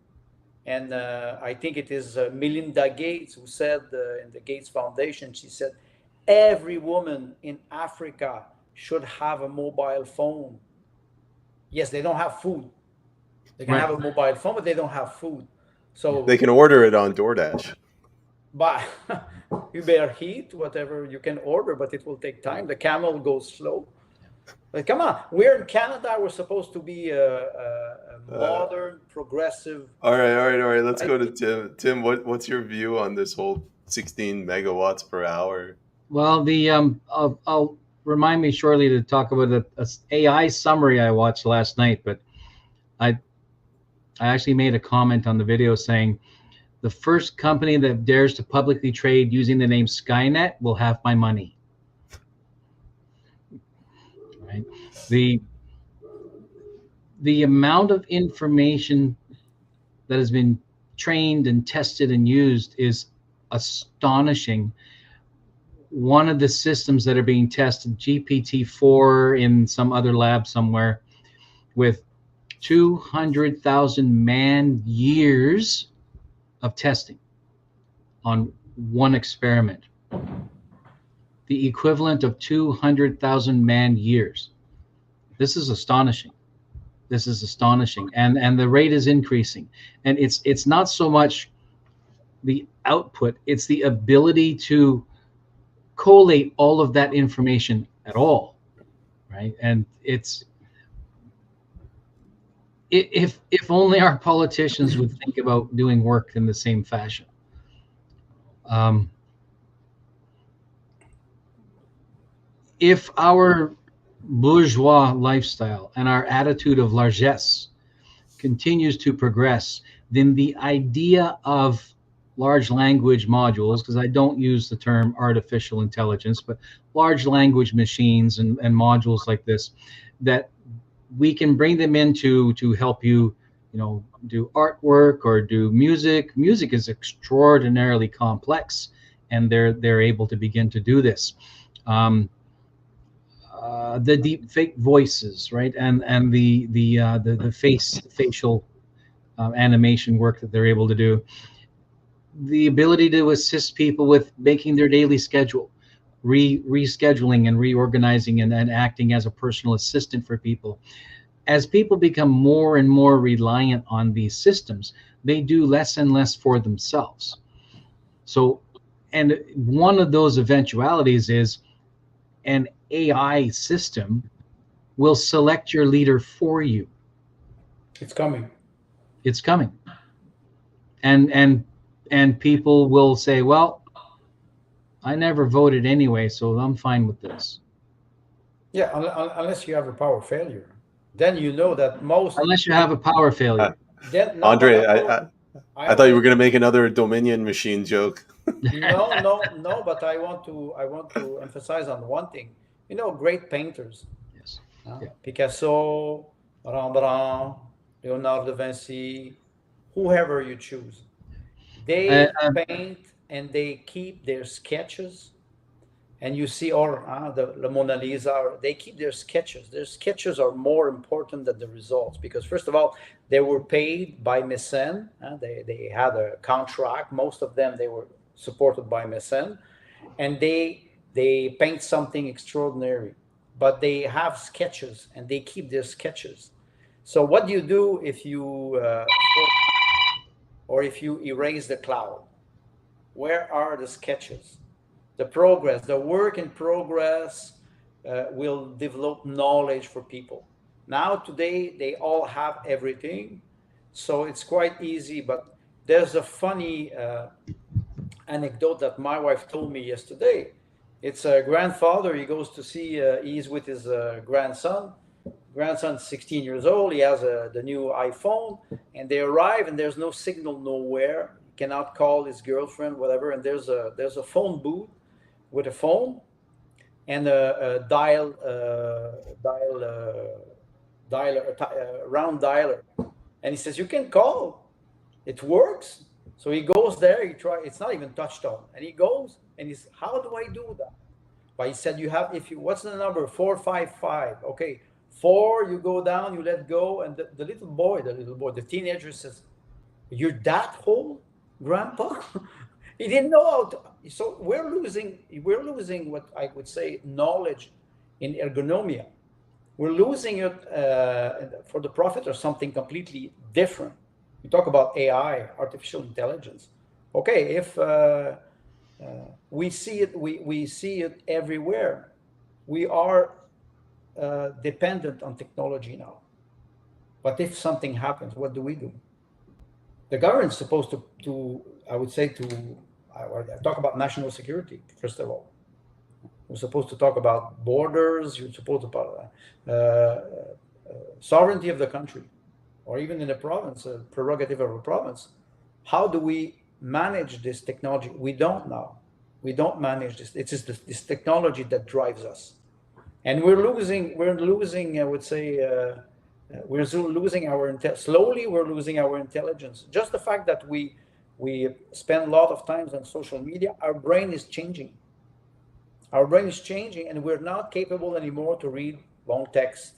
And I think it is Melinda Gates who said in the Gates Foundation, she said, every woman in Africa should have a mobile phone. Yes, they don't have food. They can have a mobile phone, but they don't have food. So they can order it on DoorDash. But Uber Eats, whatever you can order, but it will take time. The camel goes slow. But come on, we're in Canada. We're supposed to be a modern, progressive. All right. Let's go to Tim. Tim, what's your view on this whole 16 megawatts per hour? Well, I'll remind me shortly to talk about a AI summary I watched last night, but I actually made a comment on the video saying the first company that dares to publicly trade using the name Skynet will have my money. Right? The amount of information that has been trained and tested and used is astonishing. One of the systems that are being tested, GPT-4 in some other lab somewhere, with 200,000 man years of testing on one experiment, the equivalent of 200,000 man years. This is astonishing. This is astonishing, and the rate is increasing. And it's not so much the output; it's the ability to collate all of that information at all, right? And it's if only our politicians would think about doing work in the same fashion. If our bourgeois lifestyle and our attitude of largesse continues to progress, then the idea of large language modules, because I don't use the term artificial intelligence, but large language machines and modules like this, that we can bring them in to help you, do artwork or do music. Music is extraordinarily complex, and they're able to begin to do this. The deep fake voices, right, and the facial animation work that they're able to do, the ability to assist people with making their daily schedule, rescheduling and reorganizing and acting as a personal assistant for people. As people become more and more reliant on these systems, they do less and less for themselves. So, and one of those eventualities is an AI system will select your leader for you. It's coming. It's coming. And people will say, well, I never voted anyway, so I'm fine with this. Yeah, unless you have a power failure. Then you know that most... Unless you have a power failure. Andre, I thought you were going to make another Dominion machine joke. No, but I want to emphasize on one thing. Great painters. Yes. Picasso, Rembrandt, Leonardo da Vinci, whoever you choose. They paint and they keep their sketches. And you see, the Mona Lisa, they keep their sketches. Their sketches are more important than the results because, first of all, they were paid by Mécène. They had a contract. Most of them, they were supported by Mécène. And they paint something extraordinary. But they have sketches, and they keep their sketches. So what do you do if you if you erase the cloud? Where are the sketches? The progress, the work in progress will develop knowledge for people. Now, today, they all have everything. So it's quite easy. But there's a funny anecdote that my wife told me yesterday. It's a grandfather. He goes to see, he's with his grandson. Grandson's 16 years old. He has the new iPhone. And they arrive, and there's no signal nowhere. cannot call his girlfriend, whatever. And there's a phone booth with a phone and a round dialer, and he says you can call, it works. So he goes there, he try. It's not even touch tone, and he goes and he's, how do I do that? But he said, you have, if you, what's the number? 455. Okay, 4, you go down, you let go, and the little boy, the teenager says, you're that old, Grandpa? He didn't know how to. So we're losing what I would say knowledge in ergonomia. We're losing it for the profit or something completely different. We talk about AI, artificial intelligence. Okay, if we see it, we see it everywhere. We are dependent on technology now. But if something happens, what do we do? The government's supposed to I would say, I talk about national security, first of all. We're supposed to talk about borders. You're supposed to talk about sovereignty of the country, or even in a province, a prerogative of a province. How do we manage this technology? We don't now. We don't manage this. It's just this technology that drives us, and we're losing. I would say we're losing slowly. We're losing our intelligence. Just the fact that we spend a lot of time on social media, our brain is changing. Our brain is changing, and we're not capable anymore to read long text,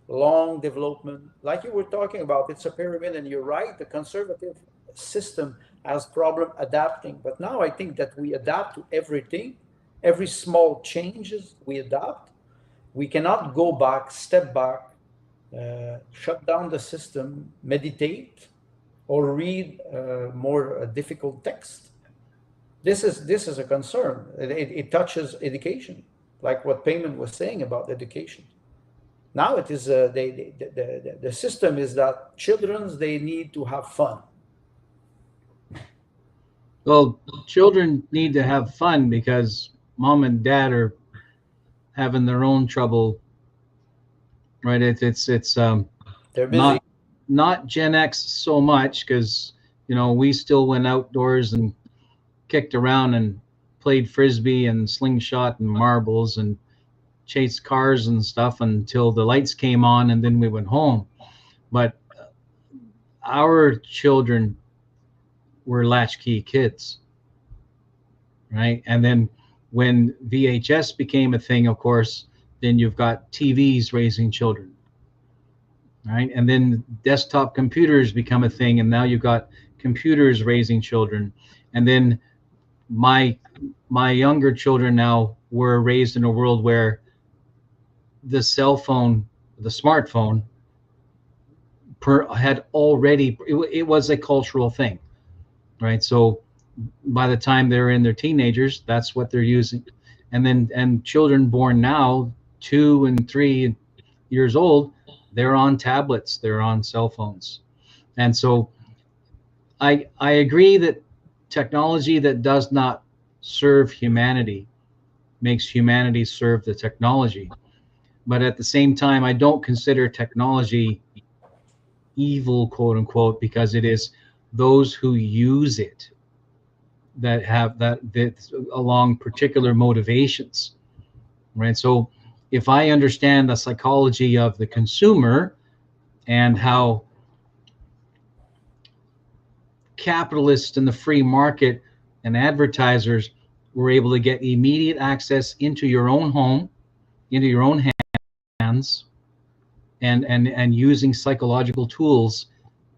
long development. Like you were talking about, it's a pyramid, and you're right, the conservative system has problem adapting. But now I think that we adapt to everything. Every small changes, we adapt. We cannot go back, step back, shut down the system, meditate, or read more difficult text. This is a concern. It touches education, like what Peyman was saying about education. Now it is the system is that children, they need to have fun. Well, children need to have fun because mom and dad are having their own trouble, right? It's They're busy. Not Gen X so much, because we still went outdoors and kicked around and played frisbee and slingshot and marbles and chased cars and stuff until the lights came on, and then we went home. But our children were latchkey kids, right? And then when VHS became a thing, of course, then you've got TVs raising children, right? And then desktop computers become a thing, and now you've got computers raising children. And then my younger children now were raised in a world where the cell phone, the smartphone, had already, it was a cultural thing, right? So by the time they're in their teenagers, that's what they're using. And children born now, 2 and 3 years old, they're on tablets, they're on cell phones. And so I agree that technology that does not serve humanity makes humanity serve the technology. But at the same time, I don't consider technology evil, quote unquote, because it is those who use it that have that along particular motivations, right? So if I understand the psychology of the consumer and how capitalists in the free market and advertisers were able to get immediate access into your own home, into your own hands, and using psychological tools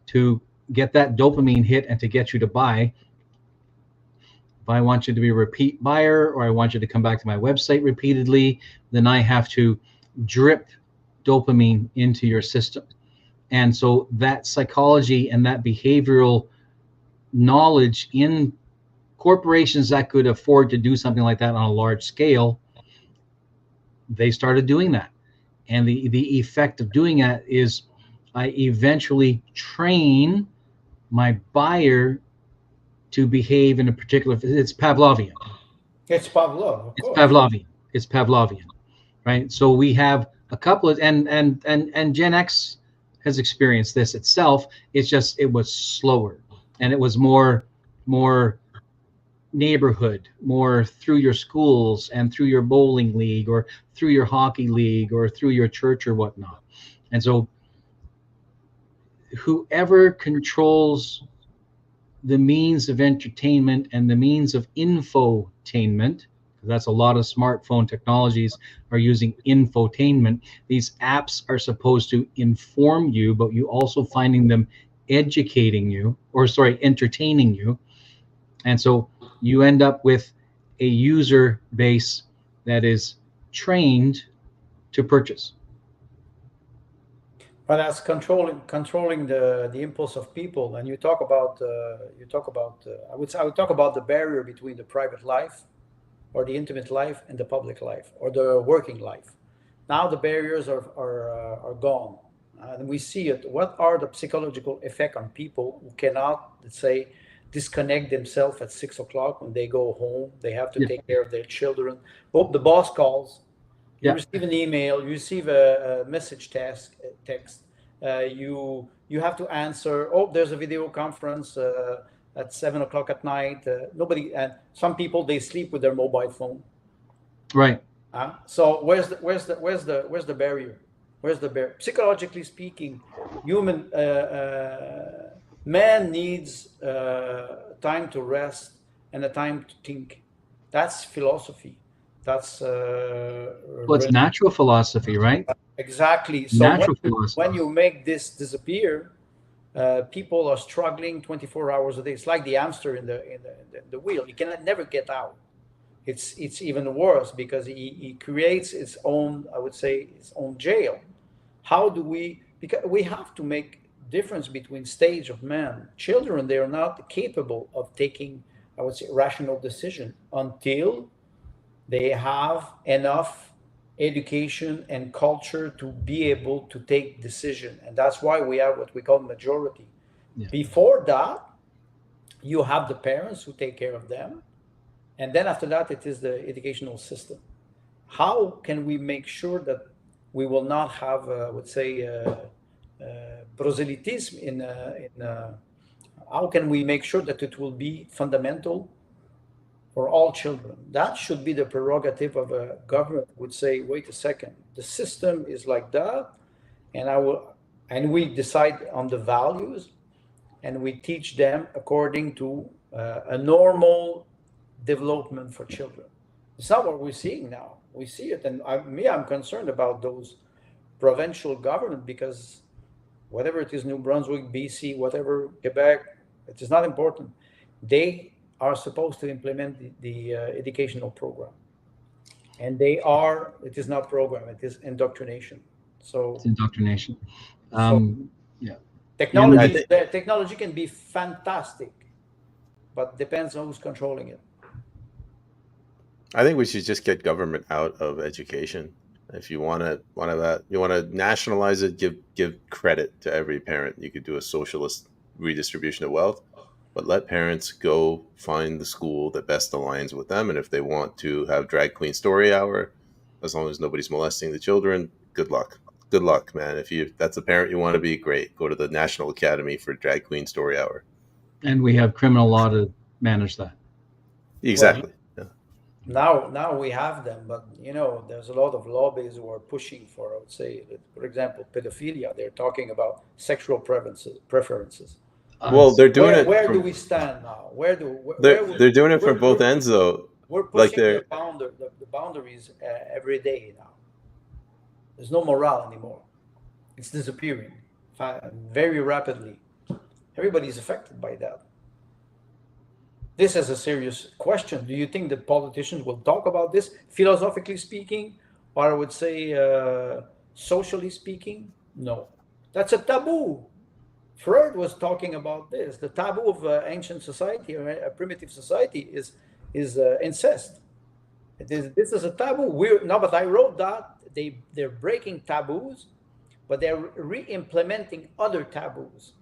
to get that dopamine hit and to get you to buy. If I want you to be a repeat buyer, or I want you to come back to my website repeatedly, then I have to drip dopamine into your system. And so that psychology and that behavioral knowledge in corporations that could afford to do something like that on a large scale, they started doing that. And the effect of doing that is I eventually train my buyer to behave in a particular, it's Pavlovian. It's Pavlov. It's Pavlovian. It's Pavlovian, right? So we have a couple of, and Gen X has experienced this itself. It's just, it was slower, and it was more more neighborhood, more through your schools and through your bowling league or through your hockey league or through your church or whatnot. And so whoever controls the means of entertainment and the means of infotainment, that's a lot of smartphone technologies are using infotainment. These apps are supposed to inform you, but you also finding them educating you, or sorry, entertaining you. And so you end up with a user base that is trained to purchase. But that's controlling the impulse of people. And you talk about I would talk about the barrier between the private life or the intimate life and the public life or the working life. Now the barriers are gone, and we see it. What are the psychological effect on people who cannot, let's say, disconnect themselves at 6 o'clock when they go home? They have to take care of their children. Oh, the boss calls. You receive an email, you receive a message text. You have to answer. Oh, there's a video conference at 7 o'clock at night. Nobody. And some people, they sleep with their mobile phone. Right. So where's the barrier? Where's the barrier? Psychologically speaking, human man needs time to rest and a time to think. That's philosophy. That's well, it's natural philosophy, right? Exactly. So natural philosophy. When you make this disappear, people are struggling 24 hours a day. It's like the hamster in the wheel. He can never get out. It's even worse because he creates its own, I would say, its own jail. How do we? Because we have to make difference between stage of man. Children, they are not capable of taking, I would say, rational decision until they have enough education and culture to be able to take decision. And that's why we have what we call majority. Before that, you have the parents who take care of them. And then after that, it is the educational system. How can we make sure that we will not have, I would say, proselytism how can we make sure that it will be fundamental for all children? That should be the prerogative of a government. Would say, wait a second, the system is like that, and we decide on the values, and we teach them according to a normal development for children. It's not what we're seeing now. We see it, and I'm concerned about those provincial government, because whatever it is, New Brunswick, BC, whatever, Quebec, it is not important. They are supposed to implement the educational program, and it is not program, it is indoctrination. So it's indoctrination. Technology can be fantastic, but depends on who's controlling it. I think we should just get government out of education. If you want to nationalize it, give credit to every parent. You could do a socialist redistribution of wealth, but let parents go find the school that best aligns with them. And if they want to have drag queen story hour, as long as nobody's molesting the children, good luck. Good luck, man. If that's a parent you want to be, great. Go to the National Academy for Drag Queen Story Hour. And we have criminal law to manage that. Exactly. Now we have them, but there's a lot of lobbies who are pushing for, I would say, for example, pedophilia. They're talking about sexual preferences. Well, they're doing it. Where do we stand now? They're doing it from both ends, though. We're pushing the boundaries every day now. There's no morale anymore. It's disappearing very rapidly. Everybody's affected by that. This is a serious question. Do you think that politicians will talk about this, philosophically speaking, or I would say socially speaking? No. That's a taboo. Freud was talking about this. The taboo of ancient society or a primitive society is incest. This is a taboo. But I wrote that they're breaking taboos, but they're re-implementing other taboos,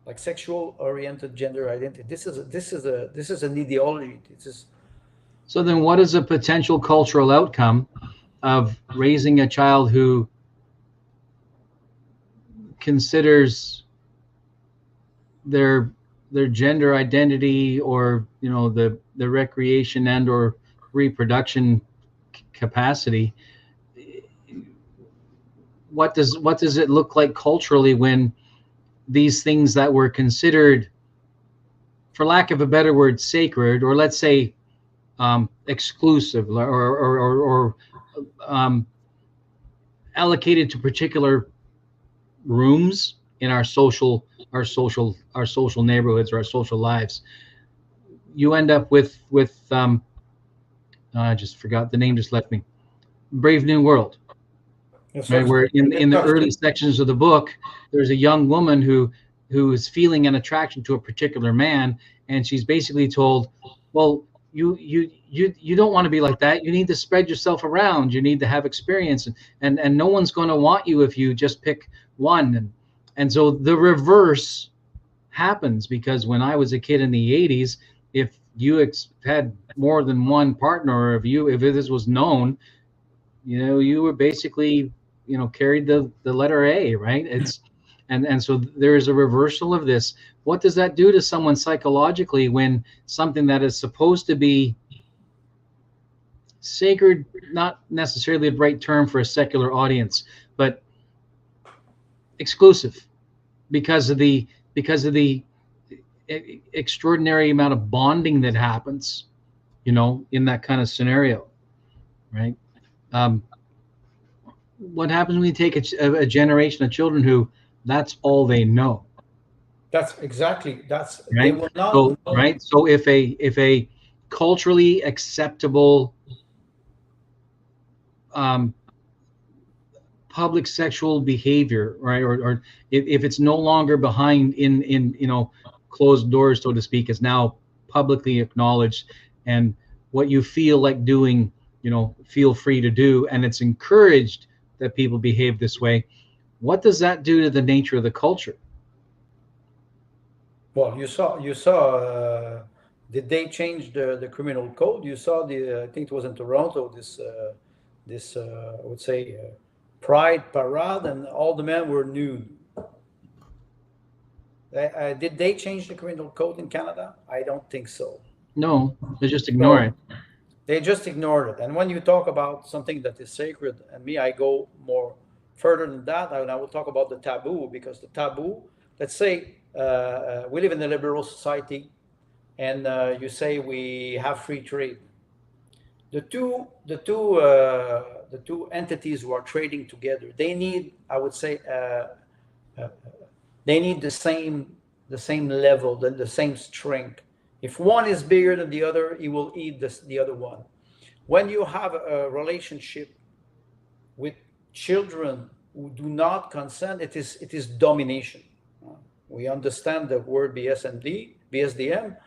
like sexual-oriented gender identity. This is an ideology. So then, what is a potential cultural outcome of raising a child who considers their their gender identity, or the recreation and or reproduction capacity. What does it look like culturally when these things that were considered, for lack of a better word, sacred, or let's say exclusive, or allocated to particular rooms in our social neighborhoods or our social lives, you end up with I just forgot the name, just left me. Brave New World. Yes, Right, where in the early sections of the book, there's a young woman who is feeling an attraction to a particular man, and she's basically told, well, you don't want to be like that. You need to spread yourself around. You need to have experience, and no one's going to want you if you just pick one. And so the reverse happens, because when I was a kid in the 80s, if you had more than one partner, or if this was known, you were basically carried the letter A, right? And so there is a reversal of this. What does that do to someone psychologically when something that is supposed to be sacred, not necessarily the right term for a secular audience, but exclusive, because of the extraordinary amount of bonding that happens, in that kind of scenario, right? What happens when you take a generation of children who that's all they know? That's exactly, right. They will not so know. Right. So if a culturally acceptable public sexual behavior, right, or if it's no longer behind in closed doors, so to speak, is now publicly acknowledged, and what you feel like doing, feel free to do, and it's encouraged that people behave this way, what does that do to the nature of the culture? Well, you saw. Did they change the criminal code? You saw I think it was in Toronto. This I would say pride parade, and all the men were nude. Did they change the criminal code in Canada? I don't think so. No, they just ignore it. They just ignored it. And when you talk about something that is sacred, and me, I go more further than that, and I will talk about the taboo, because the taboo, let's say we live in a liberal society, and you say we have free trade. The two entities who are trading together, they need, I would say, they need the same level, the same strength. If one is bigger than the other, he will eat the other one. When you have a relationship with children who do not consent, it is domination. We understand the word BSDM.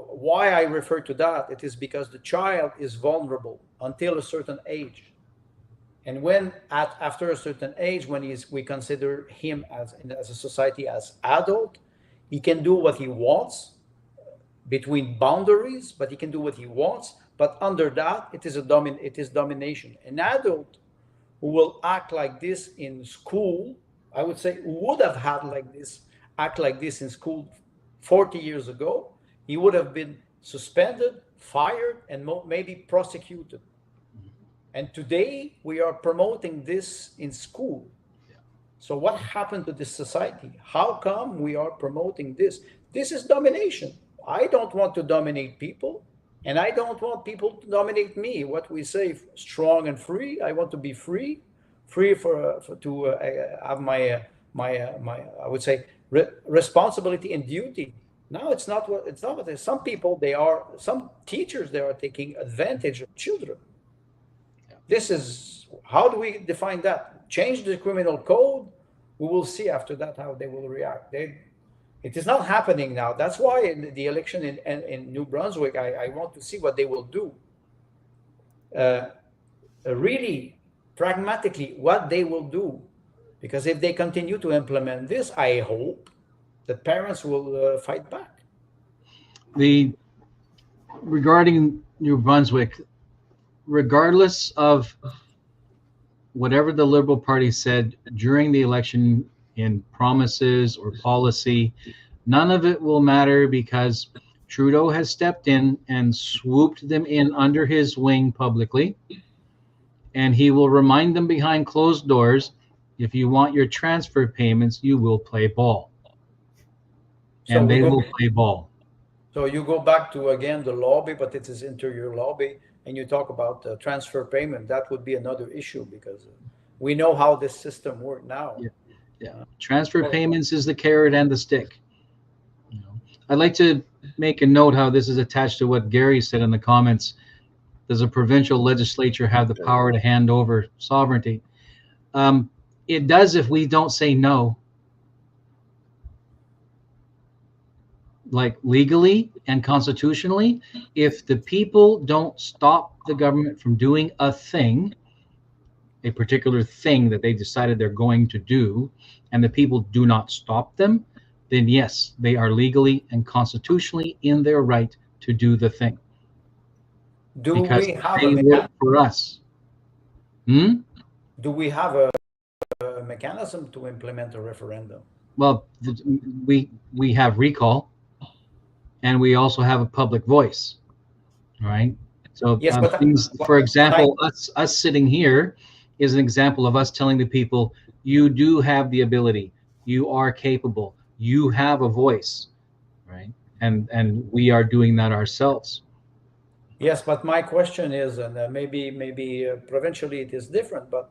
Why I refer to that? It is because the child is vulnerable until a certain age. And when after a certain age, when we consider him as a society as adult, he can do what he wants between boundaries, but he can do what he wants. But under that, it is domination. An adult who will act like this in school, I would say, who would have act like this in school 40 years ago, he would have been suspended, fired, and maybe prosecuted. And today we are promoting this in school. So what happened to this society? How come we are promoting this? This is domination. I don't want to dominate people, and I don't want people to dominate me. What we say, strong and free. I want to be free to have my I would say responsibility and duty. Now it's not what some people, some teachers, they are taking advantage of children. This is, how do we define that? Change the criminal code. We will see after that how they will react. It is not happening now. That's why in the election in New Brunswick, I want to see what they will do. Really, pragmatically, what they will do. Because if they continue to implement this, I hope that parents will fight back. Regarding New Brunswick, regardless of whatever the Liberal Party said during the election in promises or policy, None of it will matter because Trudeau has stepped in and swooped them in under his wing publicly. And he will remind them behind closed doors, if you want your transfer payments, you will play ball. So And we they go, will play ball. so you go back to, again, the lobby, but it is interior lobby, and you talk about transfer payment. That would be another issue because we know how this system works now. Yeah. Yeah. Transfer payments is the carrot and the stick. You know, I'd like to make a note how this is attached to what Gary said in the comments. Does a provincial legislature have the power to hand over sovereignty? It does if we don't say no. Like legally and constitutionally, if the people don't stop the government from doing a thing, a particular thing that they decided they're going to do, and the people do not stop them, then yes, they are legally and constitutionally in their right to do the thing. Do Because we have they work for us. Do we have a mechanism to implement a referendum? Well, we have recall, and we also have a public voice, right? So Yes, but things, for example, us sitting here is an example of us telling the people, you do have the ability, you are capable, you have a voice, right? And we are doing that ourselves. Yes, but my question is, and maybe provincially it is different, but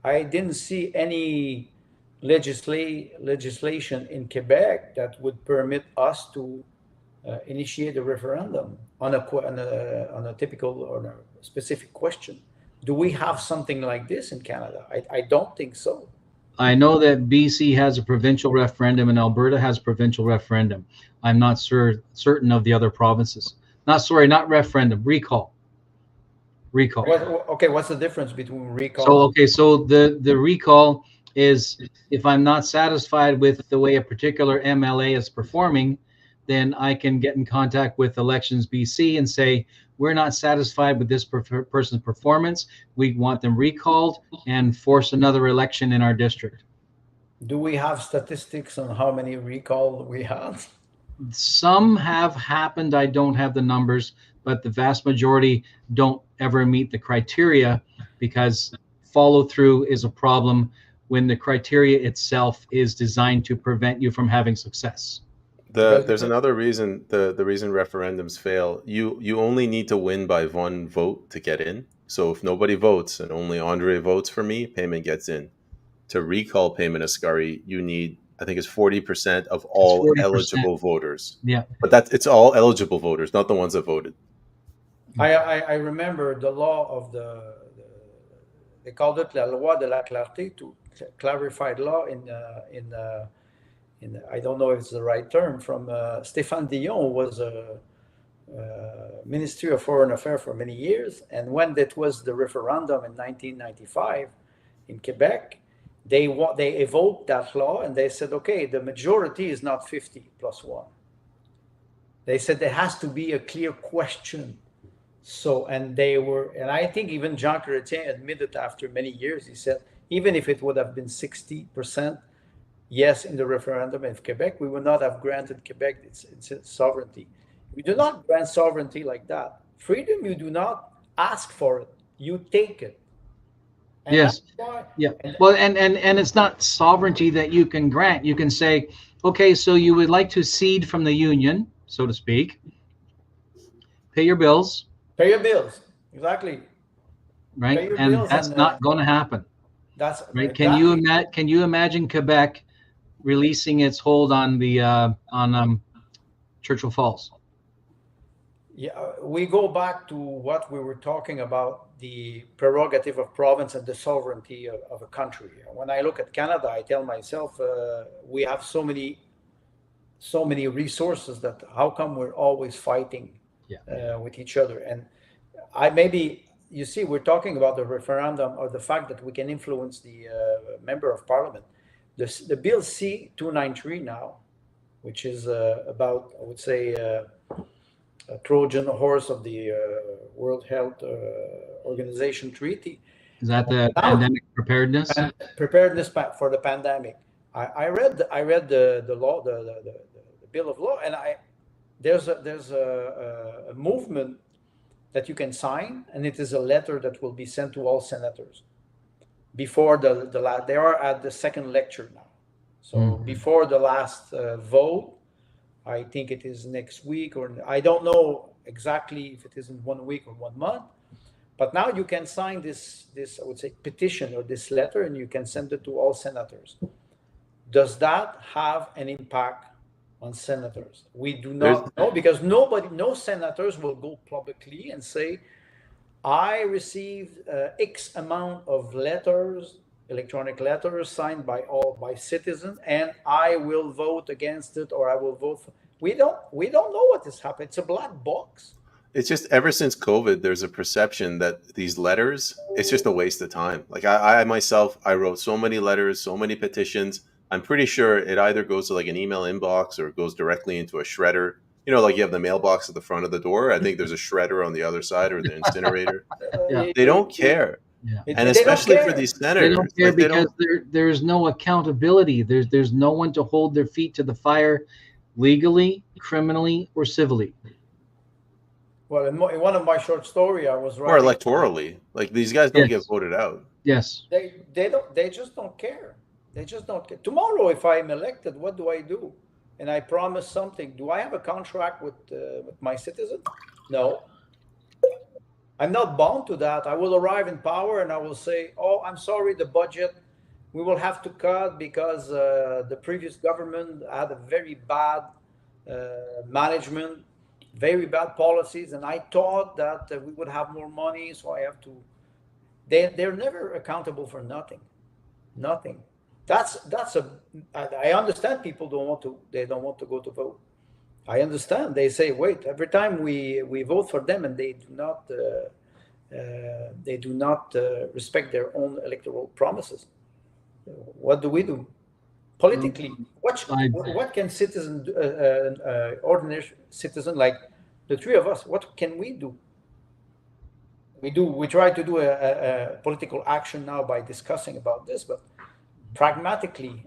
I didn't see any legislation in Quebec that would permit us to initiate a referendum on a typical or a specific question. Do we have something like this in Canada? I don't think so. I know that BC has a provincial referendum and Alberta has provincial referendum. I'm not certain of the other provinces. Not referendum, recall. Recall. Okay, what's the difference between recall? So the recall is if I'm not satisfied with the way a particular MLA is performing, then I can get in contact with Elections BC and say, we're not satisfied with this person's performance. We want them recalled and force another election in our district. Do we have statistics on how many recall we have? Some have happened. I don't have the numbers, but the vast majority don't ever meet the criteria because follow through is a problem when the criteria itself is designed to prevent you from having success. There's another reason the reason referendums fail. You only need to win by one vote to get in. So if nobody votes and only Andre votes for me, Peyman gets in. To recall Peyman Askari, you need, I think it's 40% of all 40%. eligible voters. Yeah. But it's all eligible voters, not the ones that voted. I remember the law of they called it la loi de la clarté, to clarified law in I don't know if it's the right term, from Stéphane Dion, who was a Ministry of Foreign Affairs for many years. And when that was the referendum in 1995 in Quebec, they evoked that law and they said, okay, the majority is not 50 plus 1. They said there has to be a clear question. So, and I think even Jean Chrétien admitted after many years, he said, even if it would have been 60% yes in the referendum in Quebec, we would not have granted Quebec its sovereignty. We do not grant sovereignty like that. Freedom, you do not ask for it, you take it. And yes. Yeah. Well, and it's not sovereignty that you can grant. You can say, okay, so you would like to cede from the union, so to speak. Pay your bills. Pay your bills. Exactly. Right. And that's not going to happen. That's right. Exactly. Can you imagine Quebec releasing its hold on the on Churchill Falls? Yeah, we go back to what we were talking about, the prerogative of province and the sovereignty of a country. When I look at Canada, I tell myself, we have so many resources that how come we're always fighting with each other? And you see, we're talking about the referendum or the fact that we can influence the member of parliament. The bill C-293 now, which is about, I would say, a Trojan horse of the World Health Organization treaty. Is that the pandemic preparedness? Preparedness for the pandemic. I read the law, the bill of law, and there's a movement that you can sign, and it is a letter that will be sent to all senators before the last. They are at the second lecture now, so before the last vote, I think it is next week, or I don't know exactly if it is in 1 week or 1 month. But now you can sign this I would say petition or this letter, and you can send it to all senators. Does that have an impact on senators? We do not know, because no senators will go publicly and say, I received X amount of letters, electronic letters signed by citizens, and I will vote against it, or I will vote for. We don't know what is happening. It's a black box. It's just ever since COVID, there's a perception that these letters, it's just a waste of time. Like I myself, I wrote so many letters, so many petitions. I'm pretty sure it either goes to like an email inbox or it goes directly into a shredder. You know, like you have the mailbox at the front of the door. I think there's a shredder on the other side, or the incinerator. They don't care. Yeah. And especially for these senators. They don't care because there's no accountability. There's no one to hold their feet to the fire legally, criminally, or civilly. Well, in one of my short stories, I was writing, or electorally, like these guys don't get voted out. Yes, they just don't care. They just don't care. Tomorrow, if I'm elected, what do I do? And I promise something. Do I have a contract with my citizen? No. I'm not bound to that. I will arrive in power and I will say, "Oh, I'm sorry, the budget we will have to cut because the previous government had a very bad management." Very bad policies, and I thought that we would have more money, so I have to. They're never accountable for nothing. I understand people don't want to go to vote. I understand. They say, wait, every time we vote for them, and they do not respect their own electoral promises. What do we do? Politically, what can citizen, ordinary citizen like the three of us, what can we do? We try to do a political action now by discussing about this, but pragmatically,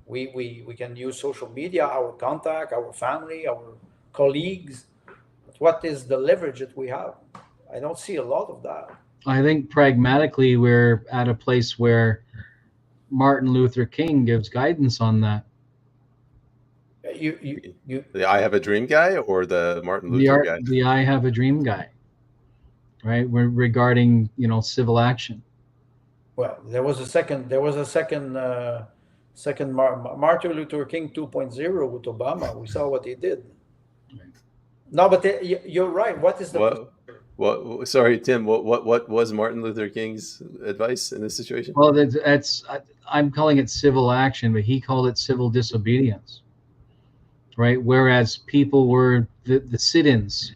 we can use social media, our contact, our family, our colleagues. But what is the leverage that we have? I don't see a lot of that. I think pragmatically, we're at a place where Martin Luther King gives guidance on that. The I Have a Dream guy, or the Martin Luther guy? The I Have a Dream guy, right? Regarding civil action. Well, there was a second Martin Luther King 2.0 with Obama. We saw what he did. Right. No, but you're right. What is the What? Sorry, Tim. What was Martin Luther King's advice in this situation? Well, I'm calling it civil action, but he called it civil disobedience, right? Whereas people were the sit-ins,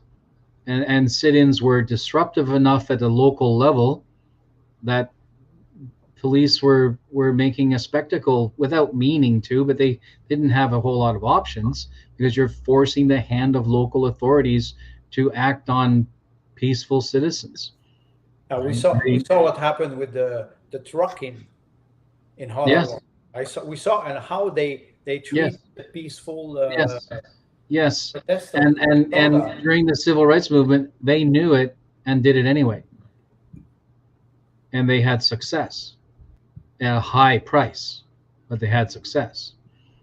and sit-ins were disruptive enough at the local level that police were making a spectacle without meaning to, but they didn't have a whole lot of options, because you're forcing the hand of local authorities to act on peaceful citizens. We saw what happened with the trucking in Hollywood. Yes. We saw and how they treat the peaceful. Yes. And during the civil rights movement, they knew it and did it anyway, and they had success at a high price, but they had success.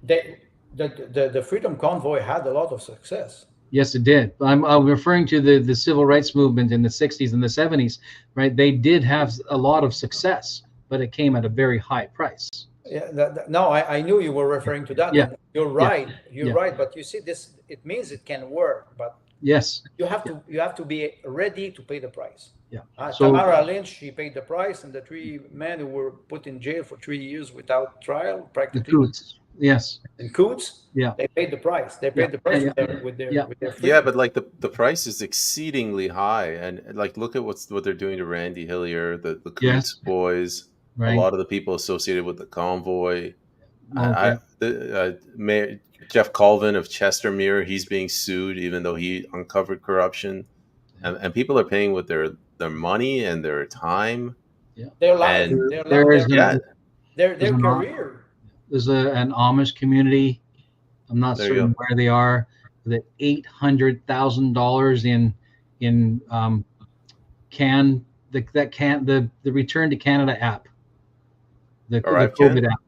The Freedom Convoy had a lot of success. Yes, it did. I'm referring to the civil rights movement in the 60s and the 70s, right? They did have a lot of success, but it came at a very high price. Yeah, no, I knew you were referring to that. Yeah. You're right. You're right. But you see, this, it means it can work, but yes, you have to be ready to pay the price. Yeah. Tamara Lynch, she paid the price, and the three men who were put in jail for 3 years without trial, practically. Coots. Yes. And Coots, they paid the price. They paid the price with their freedom. But like the price is exceedingly high, and like look at what they're doing to Randy Hillier, the Coots boys, a lot of the people associated with the convoy. Mayor Jeff Colvin of Chestermere, he's being sued even though he uncovered corruption, and people are paying with their money and their time. Yeah. Their life, their career. There's an Amish community I'm not There you certain go. where they are. That $800,000 in the Return to Canada app, the Arrive COVID Can? app,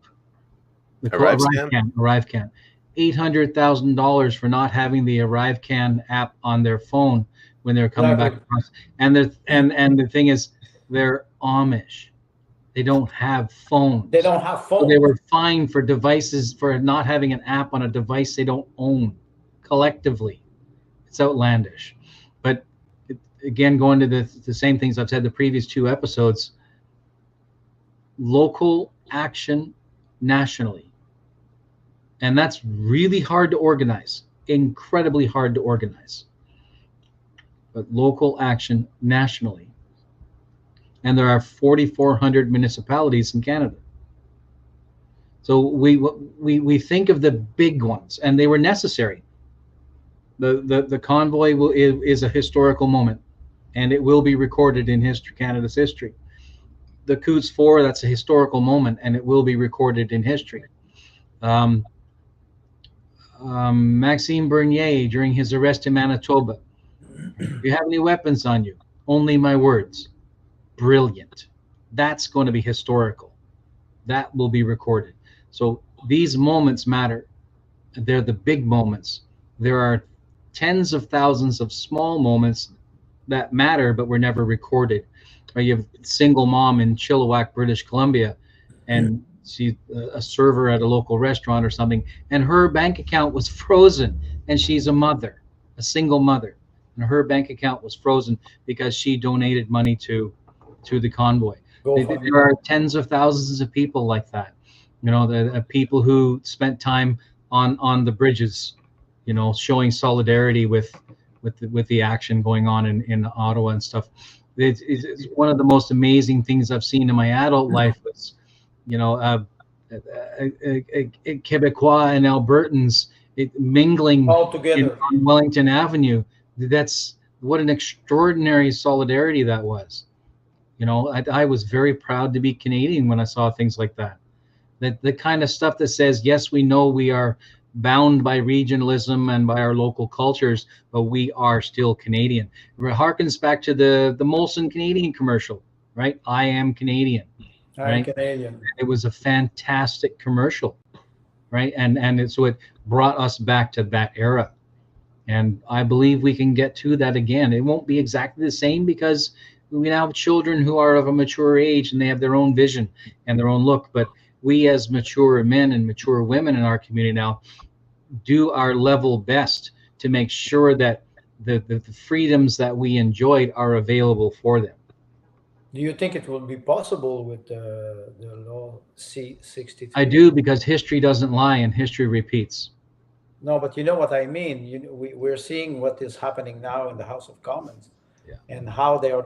the Arrive Arrive Scan? Can, Arrive Can. $800,000 for not having the Arrive Can app on their phone when they're coming back Exactly. across. And the thing is, they're Amish. They don't have phones. They don't have So they phones. were fined for devices for not having an app on a device they don't own collectively. It's outlandish. But again, going to the same things I've said the previous two episodes, local action nationally. And that's really hard to organize, incredibly hard to organize. But local action nationally. And there are 4,400 municipalities in Canada. So we think of the big ones, and they were necessary. The convoy is a historical moment, and it will be recorded in history, Canada's history. The Coutts 4, that's a historical moment, and it will be recorded in history. Maxime Bernier, during his arrest in Manitoba, do you have any weapons on you? Only my words. Brilliant. That's going to be historical. That will be recorded. So these moments matter. They're the big moments. There are tens of thousands of small moments that matter but were never recorded. Or you have a single mom in Chilliwack, British Columbia, and she's a server at a local restaurant or something, and her bank account was frozen, and she's a mother, a single mother, and her bank account was frozen because she donated money to the convoy. There are tens of thousands of people like that. You know, the people who spent time on the bridges, you know, showing solidarity with the action going on in Ottawa and stuff. It's one of the most amazing things I've seen in my adult life. Was, you know, Quebecois and Albertans mingling All together. on Wellington Avenue. That's what an extraordinary solidarity that was. You know, I was very proud to be Canadian when I saw things like that. That the kind of stuff that says, yes, we know we are bound by regionalism and by our local cultures, but we are still Canadian. It harkens back to the Molson Canadian commercial, right? I am Canadian, I'm right? Canadian. It was a fantastic commercial, right? And so it brought us back to that era. And I believe we can get to that again. It won't be exactly the same because we now have children who are of a mature age and they have their own vision and their own look. But we, as mature men and mature women in our community now, do our level best to make sure that the freedoms that we enjoyed are available for them. Do you think it will be possible with the law C-63? I do, because history doesn't lie and history repeats. No, but you know what I mean. We're seeing what is happening now in the House of Commons, Yeah. and how they are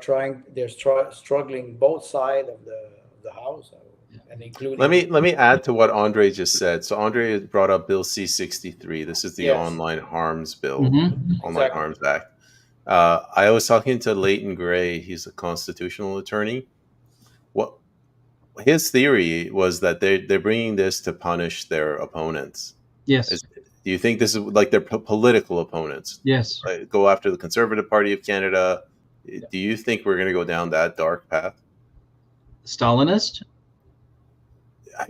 struggling both sides of the House, and including. Let me add to what Andre just said. So Andre brought up Bill C-63. This is the Yes. Online Harms Bill, Mm-hmm. Online Exactly. Harms Act. I was talking to Leighton Gray. He's a constitutional attorney. What his theory was that they're bringing this to punish their opponents. Yes. Do you think this is like their political opponents? Yes. Like, go after the Conservative Party of Canada? Do you think we're going to go down that dark path? Stalinist?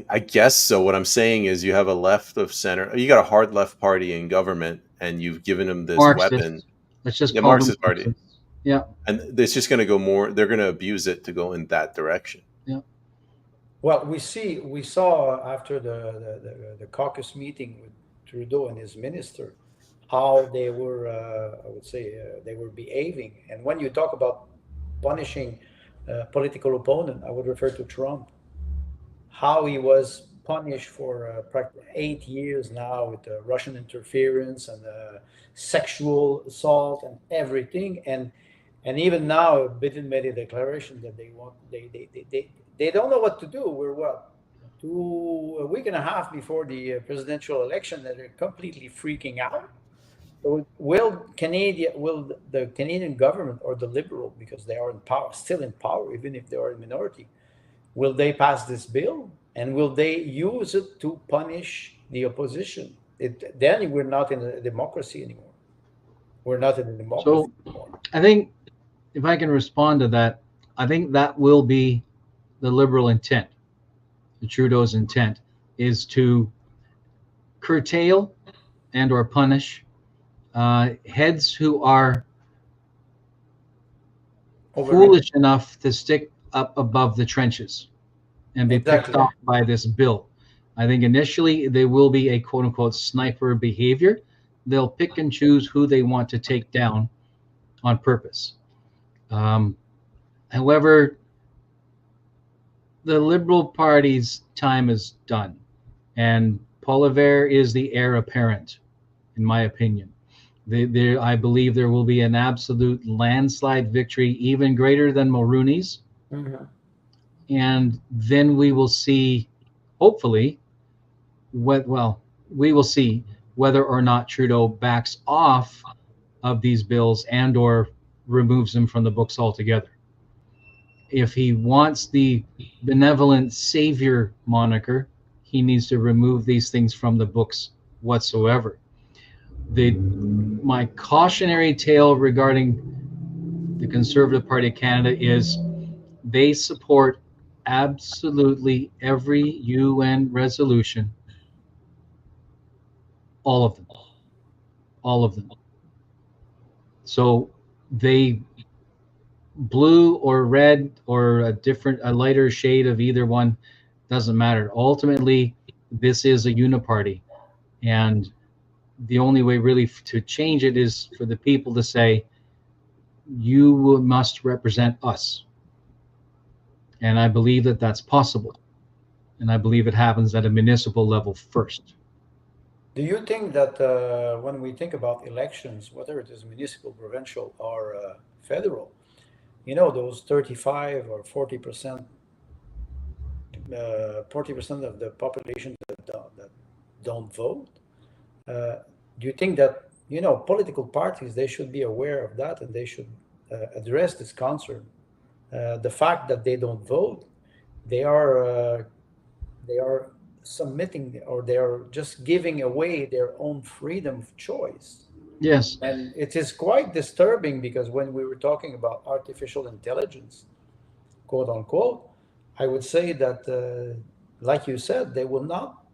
I guess so. What I'm saying is you have a left of center. You got a hard left party in government, and you've given them this Marxist. weapon. Let's just The call them Marxist Party. Marxists. Yeah. And it's just going to go more. They're going to abuse it to go in that direction. Yeah. Well, we saw after the caucus meeting with Trudeau and his minister how they were, I would say, they were behaving. And when you talk about punishing political opponent, I would refer to Trump. How he was punished for 8 years now with Russian interference and sexual assault and everything, and even now Biden made a declaration that they don't know what to do. We're a week and a half before the presidential election, that they're completely freaking out. So will the Canadian government, or the Liberal, because they are in power, still in power, even if they are in minority, will they pass this bill, and will they use it to punish the opposition? then we're not in a democracy anymore. We're not in a democracy So anymore. I think if I can respond to that, I think that will be the Liberal intent. The Trudeau's intent is to curtail and or punish heads who are foolish enough to stick up above the trenches and be picked off by this bill. I think initially there will be a quote unquote sniper behavior. They'll pick and choose who they want to take down on purpose. However, the Liberal Party's time is done, and Poilievre is the heir apparent, in my opinion. I believe there will be an absolute landslide victory, even greater than Mulroney's. Mm-hmm. And then we will see, hopefully, we will see whether or not Trudeau backs off of these bills and or removes them from the books altogether. If he wants the benevolent savior moniker, he needs to remove these things from the books whatsoever. My cautionary tale regarding the Conservative Party of Canada is they support absolutely every UN resolution, all of them. So they, blue or red or a lighter shade of either one, doesn't matter. Ultimately, this is a uniparty, and the only way really to change it is for the people to say, you must represent us. And I believe that that's possible. And I believe it happens at a municipal level first. Do you think that when we think about elections, whether it is municipal, provincial, or federal, those 35 or 40%, 40% of the population that don't vote, do you think that, political parties, they should be aware of that and they should address this concern? The fact that they don't vote, they are submitting, or they are just giving away their own freedom of choice. Yes. And it is quite disturbing, because when we were talking about artificial intelligence, quote unquote, I would say that, like you said, they will not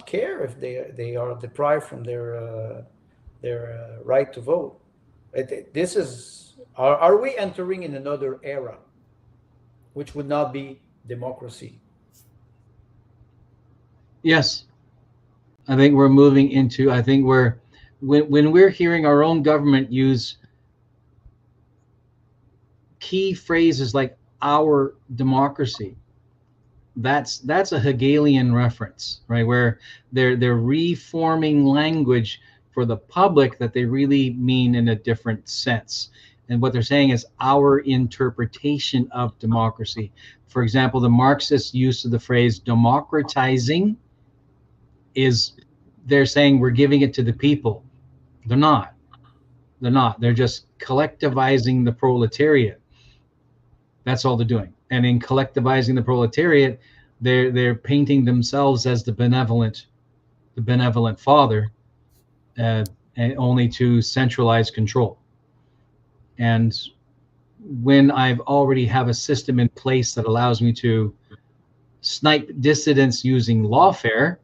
care if they are deprived from their right to vote. This is, are we entering in another era, which would not be democracy? Yes, I think we're moving into. I think when we're hearing our own government use key phrases like "our democracy," that's a Hegelian reference, right? Where they're reforming language for the public that they really mean in a different sense. And what they're saying is our interpretation of democracy. For example, the Marxist use of the phrase democratizing is, they're saying we're giving it to the people. They're not. They're just collectivizing the proletariat. That's all they're doing. And in collectivizing the proletariat, they're painting themselves as the benevolent father, and only to centralize control. And when I've already have a system in place that allows me to snipe dissidents using lawfare,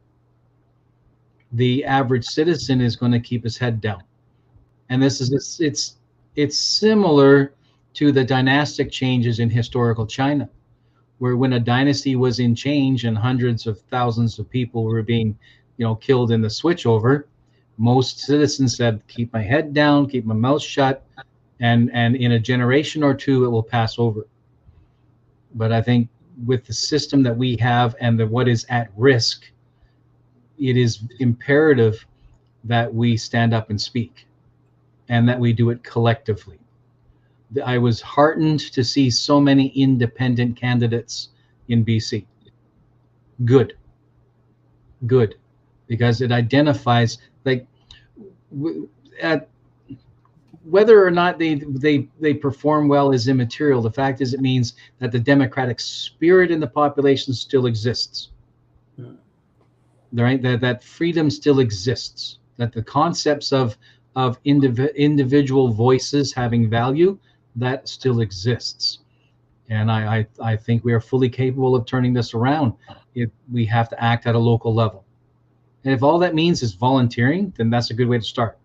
the average citizen is going to keep his head down. And this is it's similar to the dynastic changes in historical China, where when a dynasty was in change and hundreds of thousands of people were being, killed in the switchover, most citizens said, keep my head down, keep my mouth shut, and in a generation or two it will pass over. But I think with the system that we have and what is at risk, it is imperative that we stand up and speak, and that we do it collectively. I was heartened to see so many independent candidates in BC. Good, because it identifies, like, whether or not they perform well is immaterial. The fact is, it means that the democratic spirit in the population still exists. right? That freedom still exists. That the concepts of individual voices having value, that still exists. And I think we are fully capable of turning this around. We have to act at a local level. And if all that means is volunteering, then that's a good way to start.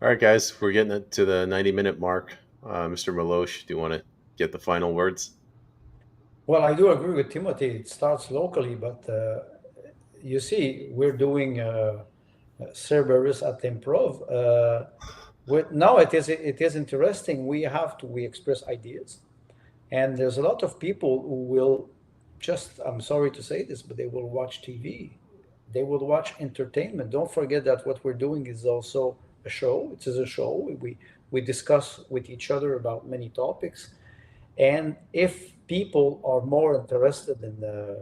All right, guys, we're getting to the 90-minute mark. Mr. Meloche, do you want to get the final words? Well, I do agree with Timothy. It starts locally, but you see, we're doing Cerberus at Improv. Now it is interesting. We express ideas, and there's a lot of people who will just, I'm sorry to say this, but they will watch TV. They will watch entertainment. Don't forget that what we're doing is also a show. It is a show. We discuss with each other about many topics, and if people are more interested in the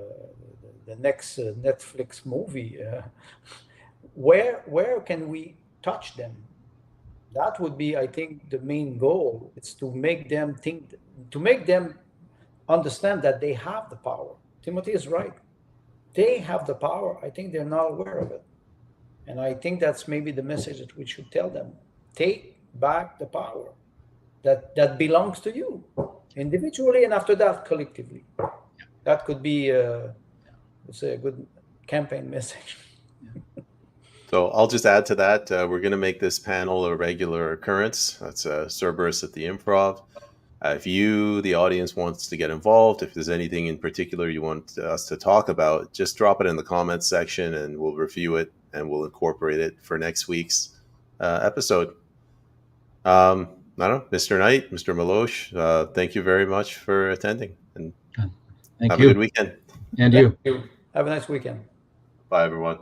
next Netflix movie, where can we touch them? That would be, I think, the main goal. It's to make them think, to make them understand that they have the power. Timothy is right. They have the power. I think they're not aware of it. And I think that's maybe the message that we should tell them. Take back the power that belongs to you individually, and after that, collectively. That could be, let's say, a good campaign message. So I'll just add to that. We're going to make this panel a regular occurrence. That's Cerberus at the Improv. If you, the audience, wants to get involved, if there's anything in particular you want us to talk about, just drop it in the comments section and we'll review it and we'll incorporate it for next week's episode. I don't know, Mr. Knight, Mr. Meloche, thank you very much for attending. And Thank have you. a good weekend. And you. Have a nice weekend. Bye, everyone.